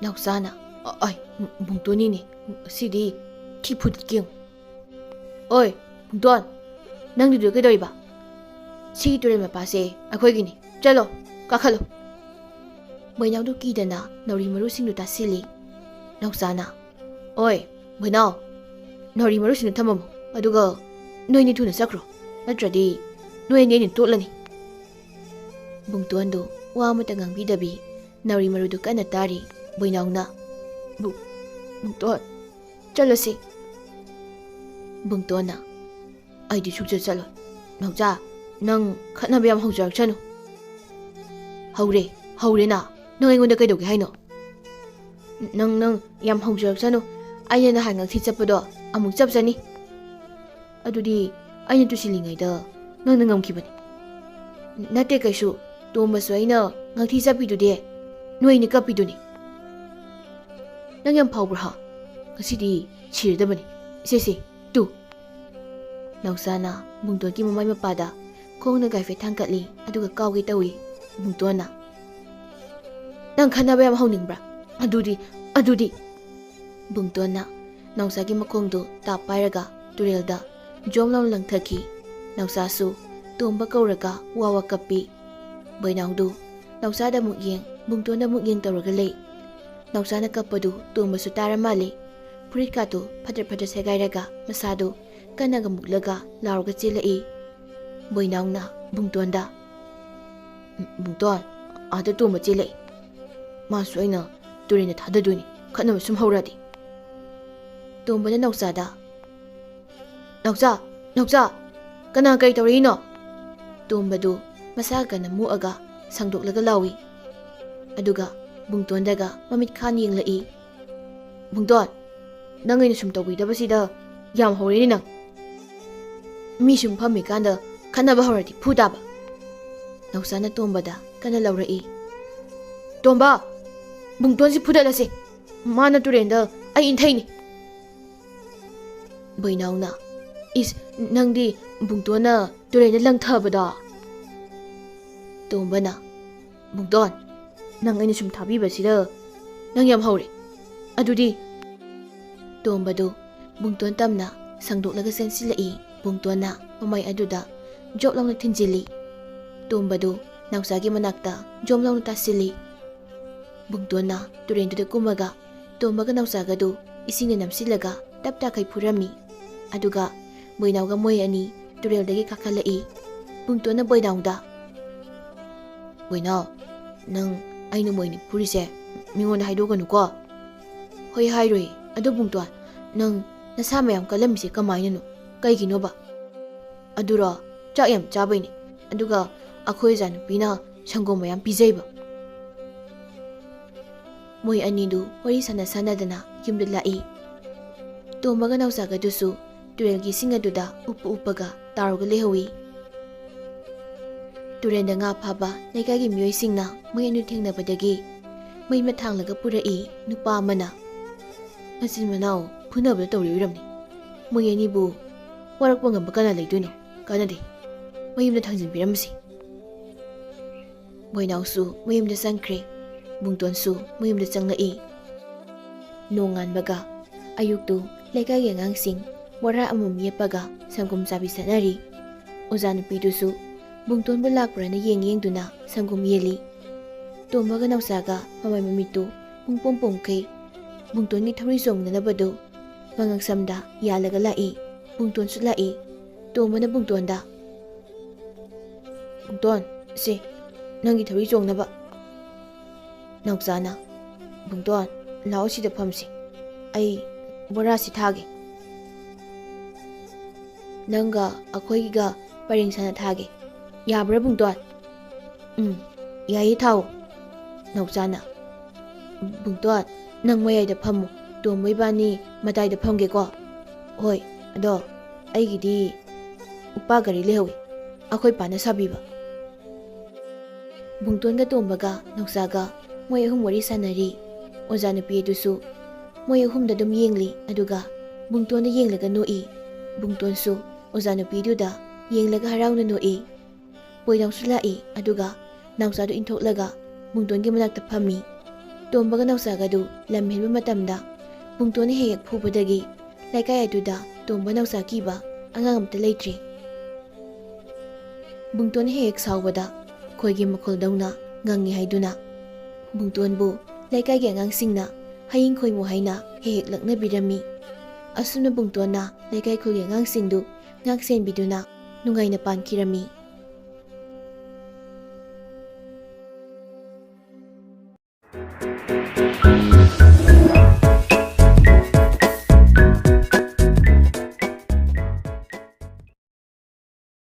Nausana ai Bungtuani ni sidi thi phut kyang. Oi Bungtuan nang didu ke doriba. Si turel mapase akhoi gini. Chalo kakhalo. Boinau du kidana nauri maru singdu tasili. Nausana oi boinau nauri maru singdu thamamo aduga noini thuna sakro natradi noini ni totlani. Bungtuandu wa amata ngangbidabi nauri maru du kana tari. Boinauna Bungtuan chalasi. Bungtuana aidi sukja chalo. Nauja nang khatna bayam haujar chanu. Haure na nang aingonda kaidoge haino. Nang yam haujar chanu. Aina na hangang thi chapado amuk chapchani. Adudi aina tusilingaida nang ngamkibani. Nate kaisu tombasu aina ngangthi chapidude noini kapiduni. Nang yam phawbra ha ngasidi chirdabani. Sese tu. Nausana Bungtuanki mamai mapada khongna gaife thangkatli aduga kawge tawi. Bungtuana nang khanaba yam hauningbra adudi. Bungtuana Nausagi makhongdu tap pairaga turelda jomlam langthaki. Nausasu tomba kauraga wawa kapi. Boinaudu Nausada mukyeng Bungtuana mukyeng tawraga lei. Nausana kapadu tombasu taramali. Purikatu phadra segairaga masadu kanaga muklaga laroga chelai. Boinauna Bungtuanda Bungtuan ada tomba chelai. Masu aina turina thadaduni khanama sum hauradi. Tombana Nausada Nausa kana kai tawrino. Tombadu masagana muaga sangdoklaga lawi. Aduga Bungtuandaga mamit khan yenglai. Bungtuan nang aina sum tawidabasida yam haureni nang. Mi sum phammi kanda khanaba hauradi phudaba. Nausana tombada kana laurai. Tomba Bungtuansi phudalase mana turenda ai inthaini. Boinauna is nangdi Bungtuana turenda langthabada. Tombana Bungtuan nang aina sum thabibasida nang yam haure. Adudi Tombadu Bungtuan tamna ꯁꯪꯗꯣꯛꯂꯒ ꯆꯦꯟꯁꯤꯜꯂꯛꯏ꯫ ꯕꯨꯡꯇꯣꯟꯅ ꯃꯃꯩ ꯑꯗꯨꯗ ꯖꯣꯞ ꯂꯥꯎꯅ ꯊꯤꯟꯖꯤꯜꯂꯤ꯫ ꯇꯣꯝꯕꯗꯨ ꯅꯥꯎꯆꯥꯒꯤ ꯃꯅꯥꯛꯇ ꯖꯣꯝ ꯂꯥꯎꯅ ꯇꯥꯁꯤꯜꯂꯤ꯫ ꯕꯨꯡꯇꯣꯟꯅ ꯇꯨꯔꯦꯟꯗꯨꯗ ꯀꯨꯝꯃꯒ ꯇꯣꯝꯕꯒ ꯅꯥꯎꯆꯥꯒꯗꯨ ꯏꯁꯤꯡꯅ ꯅꯝꯁꯤꯜꯂꯒ ꯇꯞ ꯇꯥꯈꯩ ꯐꯨꯔꯝꯃꯤ꯫ ꯑꯗꯨꯒ ꯕꯣꯏꯅꯥꯎꯒ ꯃꯣꯏ ꯑꯅꯤ ꯇꯨꯔꯦꯜꯗꯒꯤ ꯀꯥꯈꯠꯂꯛꯏ꯫ ꯕꯨꯡꯇꯣꯟꯅ ꯕꯣꯏꯅꯥꯎꯗ "ꯕꯣꯏꯅꯥꯎ, ꯅꯪ ꯑꯩꯅ ꯃꯣꯏꯅꯤ ꯐꯨꯔꯤꯁꯦ ꯃꯤꯉꯣꯟꯗ ꯍꯥꯏꯗꯣꯛꯀꯅꯨꯀꯣ." "ꯍꯣꯏ ꯍꯥꯏꯔꯣꯏ, ꯑꯗꯣ ꯕꯨꯡꯇꯣꯟ, ꯅꯪ ꯅꯁꯥ ꯃꯌꯥꯝ ꯀꯜꯂꯝꯃꯤꯁꯦ ꯀꯃꯥꯏꯅꯅꯣ? ꯀꯩꯒꯤꯅꯣꯕ?" "ꯑꯗꯨꯔꯣ, ꯆꯥꯛ ꯌꯥꯝ ꯆꯥꯕꯩꯅꯤ, ꯑꯗꯨꯒ ꯑꯩꯈꯣꯏ ꯑꯣꯖꯥꯅꯨꯄꯤꯅ ꯁꯪꯒꯣꯝ ꯃꯌꯥꯝ ꯄꯤꯖꯩꯕ." ꯃꯣꯏ ꯑꯅꯤꯗꯨ ꯋꯥꯔꯤ ꯁꯥꯟꯅꯗꯅ ꯌꯨꯝꯗ ꯂꯥꯛꯏ꯫ ꯇꯣꯝꯕꯒ ꯅꯥꯎꯆꯥꯒꯗꯨꯁꯨ ꯇꯨꯔꯦꯜꯒꯤ ꯏꯁꯤꯡ ꯑꯗꯨꯗ ꯎꯞꯄꯒ ꯇꯥꯎꯔꯒ ꯂꯩꯍꯧꯏ꯫ ꯇꯨꯔꯦꯟꯗ ꯉꯥ ꯐꯥꯕ ꯂꯩꯀꯥꯏꯒꯤ ꯃꯤꯑꯣꯏꯁꯤꯡꯅ ꯃꯣꯏ ꯑꯅꯤ ꯊꯦꯡꯅꯕꯗꯒꯤ ꯃꯩꯃ ꯊꯥꯡꯂꯒ ꯄꯨꯔꯛꯏ꯫ ꯅꯨꯄꯥ ꯑꯃꯅ "ꯃꯆꯤꯟ ꯃꯅꯥꯎ ꯐꯨꯅꯕꯗ ꯇꯧꯔꯤ ꯑꯣꯏꯔꯝꯅꯤ. ꯃꯣꯏ ꯑꯅꯤꯕꯨ ꯋꯥꯔꯛꯄ ꯉꯝꯕ ꯀꯅꯥ ꯂꯩꯗꯣꯏꯅꯣ? ꯀꯥꯟꯅꯗꯦ, ꯃꯌꯨꯝꯗ ꯊꯥꯡꯖꯤꯟꯕꯤꯔꯝꯃꯁꯤ." ꯕꯣꯏꯅꯥꯎꯁꯨ ꯃꯌꯨꯝꯗ ꯆꯪꯈ꯭ꯔꯦ꯫ ꯕꯨꯡꯇꯣꯟꯁꯨ ꯃꯌꯨꯝꯗ ꯆꯪꯂꯛꯏ꯫ ꯅꯣꯡꯉꯥꯟꯕꯒ ꯑꯌꯨꯛꯇꯨ ꯂꯩꯀꯥꯏꯒꯤ ꯑꯉꯥꯡꯁꯤꯡ ꯕꯣꯔꯥ ꯑꯃꯃꯝ ꯌꯦꯞꯄꯒ ꯁꯪꯒꯣꯝ ꯆꯥꯕꯤ ꯆꯠꯅꯔꯤ꯫ ꯑꯣꯖꯥꯅꯨꯄꯤꯗꯨꯁꯨ ꯕꯨꯡꯇꯣꯟꯕꯨ ꯂꯥꯛꯄ꯭ꯔꯅ ꯌꯦꯡꯗꯨꯅ ꯁꯪꯒꯣꯝ ꯌꯦꯜꯂꯤ꯫ ꯇꯣꯝꯕꯒ ꯅꯥꯎꯆꯥꯒ ꯃꯃꯩ ꯃꯃꯤꯠꯇꯨ ꯄꯨꯡꯄꯣꯝ ꯄꯣꯝꯈꯩ ꯕꯨꯡꯇꯣꯟꯒꯤ ꯊꯧꯔꯤ ꯆꯣꯡꯅꯅꯕꯗꯨ ꯃꯉꯛꯁꯝꯗ ꯌꯥꯜꯂꯒ ꯂꯥꯛꯏ꯫ ꯕꯨꯡꯇꯣꯟꯁꯨ ꯂꯥꯛꯏ꯫ ꯇꯣꯝꯕꯅ ꯕꯨꯡꯇꯣꯟꯗ "ꯕꯨꯡꯇꯣꯟ, ꯁꯦ ꯅꯪꯒꯤ ꯊꯧꯔꯤ ꯆꯣꯡꯅꯕ." ꯅꯥꯎꯆꯥꯅ "ꯕꯨꯡꯇꯣꯟ, ꯂꯥꯛꯑꯣ ꯁꯤꯗ ꯐꯝꯁꯤ. ꯑꯩ ꯕꯣꯔꯥꯁꯤ ꯊꯥꯒꯦ. ꯅꯪꯒ ꯑꯩꯈꯣꯏꯒꯤꯒ ꯄꯔꯦꯡ ꯁꯥꯅ ꯊꯥꯒꯦ. ꯌꯥꯕ꯭ꯔꯥ ꯕꯨꯡꯇꯣꯟ?" "ꯌꯥꯏꯌꯦ, ꯊꯥꯎ." ꯅꯥꯎꯆꯥꯅ "ꯕꯨꯡꯇꯣꯟ, ꯅꯪ ꯃꯌꯥꯏꯗ ꯐꯝꯃꯨ, ꯇꯣꯝꯕ ꯏꯕꯥꯅꯤ ꯃꯇꯥꯏꯗ ꯐꯝꯒꯦꯀꯣ?" "ꯍꯣꯏ, ꯑꯗꯣ ꯑꯩꯒꯤꯗꯤ ꯎꯄꯥ ꯒꯥꯔꯤ ꯂꯩꯍꯧꯏ, ꯑꯩꯈꯣꯏ ꯄꯥꯅ ꯁꯥꯕꯤꯕ." ꯕꯨꯡꯇꯣꯟꯒ ꯇꯣꯝꯕꯒ ꯅꯥꯎꯆꯥꯒ ꯃꯣꯏ ꯑꯍꯨꯝ ꯋꯥꯔꯤ ꯁꯥꯟꯅꯔꯤ꯫ ꯑꯣꯖꯥꯅꯨꯄꯤ ꯑꯗꯨꯁꯨ ꯃꯣꯏ ꯑꯍꯨꯝꯗ ꯑꯗꯨꯝ ꯌꯦꯡꯂꯤ, ꯑꯗꯨꯒ ꯕꯨꯡꯇꯣꯟꯗ ꯌꯦꯡꯂꯒ ꯅꯣꯛꯏ꯫ ꯕꯨꯡꯇꯣꯟꯁꯨ ꯑꯣꯖꯥꯅꯨꯄꯤꯗꯨꯗ ꯌꯦꯡꯂꯒ ꯍꯔꯥꯎꯅ ꯅꯣꯛꯏ꯫ ꯕꯣꯏꯅꯥꯎꯁꯨ ꯂꯥꯛꯏ, ꯑꯗꯨꯒ ꯅꯥꯎꯆꯥꯗꯨ ꯏꯟꯊꯣꯛꯂꯒ ꯕꯨꯡꯇꯣꯟꯒꯤ ꯃꯅꯥꯛꯇ ꯐꯝꯃꯤ꯫ ꯇꯣꯝꯕꯒ ꯅꯥꯎꯆꯥꯒꯗꯨ ꯂꯝ ꯍꯦꯟꯕ ꯃꯇꯝꯗ ꯕꯨꯡꯇꯣꯟꯅ ꯍꯦꯛ ꯐꯨꯕꯗꯒꯤ ꯂꯩꯀꯥꯏ ꯑꯗꯨꯗ ꯇꯣꯝꯕ ꯅꯥꯎꯆꯥ ꯀꯤꯕ ꯑꯉꯥꯡ ꯑꯃꯠꯇ ꯂꯩꯇ꯭ꯔꯦ꯫ ꯕꯨꯡꯇꯣꯟꯅ ꯍꯦꯛ ꯁꯥꯎꯕꯗ ꯈꯣꯏꯒꯤ ꯃꯈꯣꯜꯗꯧꯅ ꯉꯪꯉꯤ ꯍꯥꯏꯗꯨꯅ ꯕꯨꯡꯇꯣꯟꯕꯨ ꯂꯩꯀꯥꯏꯒꯤ ꯑꯉꯥꯡꯁꯤꯡꯅ ꯍꯌꯤꯡ ꯈꯣꯏꯃꯨ ꯍꯥꯏꯅ ꯍꯦꯛ ꯂꯛꯅꯕꯤꯔꯝꯃꯤ꯫ ꯑꯁꯨꯝꯅ ꯕꯨꯡꯇꯣꯟꯅ ꯂꯩꯀꯥꯏ ꯈꯨꯜꯒꯤ ꯑꯉꯥꯡꯁꯤꯡꯗꯨ ꯉꯥꯛ ꯁꯦꯟꯕꯤꯗꯨꯅ ꯅꯨꯡꯉꯥꯏꯅ ꯄꯥꯟꯈꯤꯔꯝꯃꯤ꯫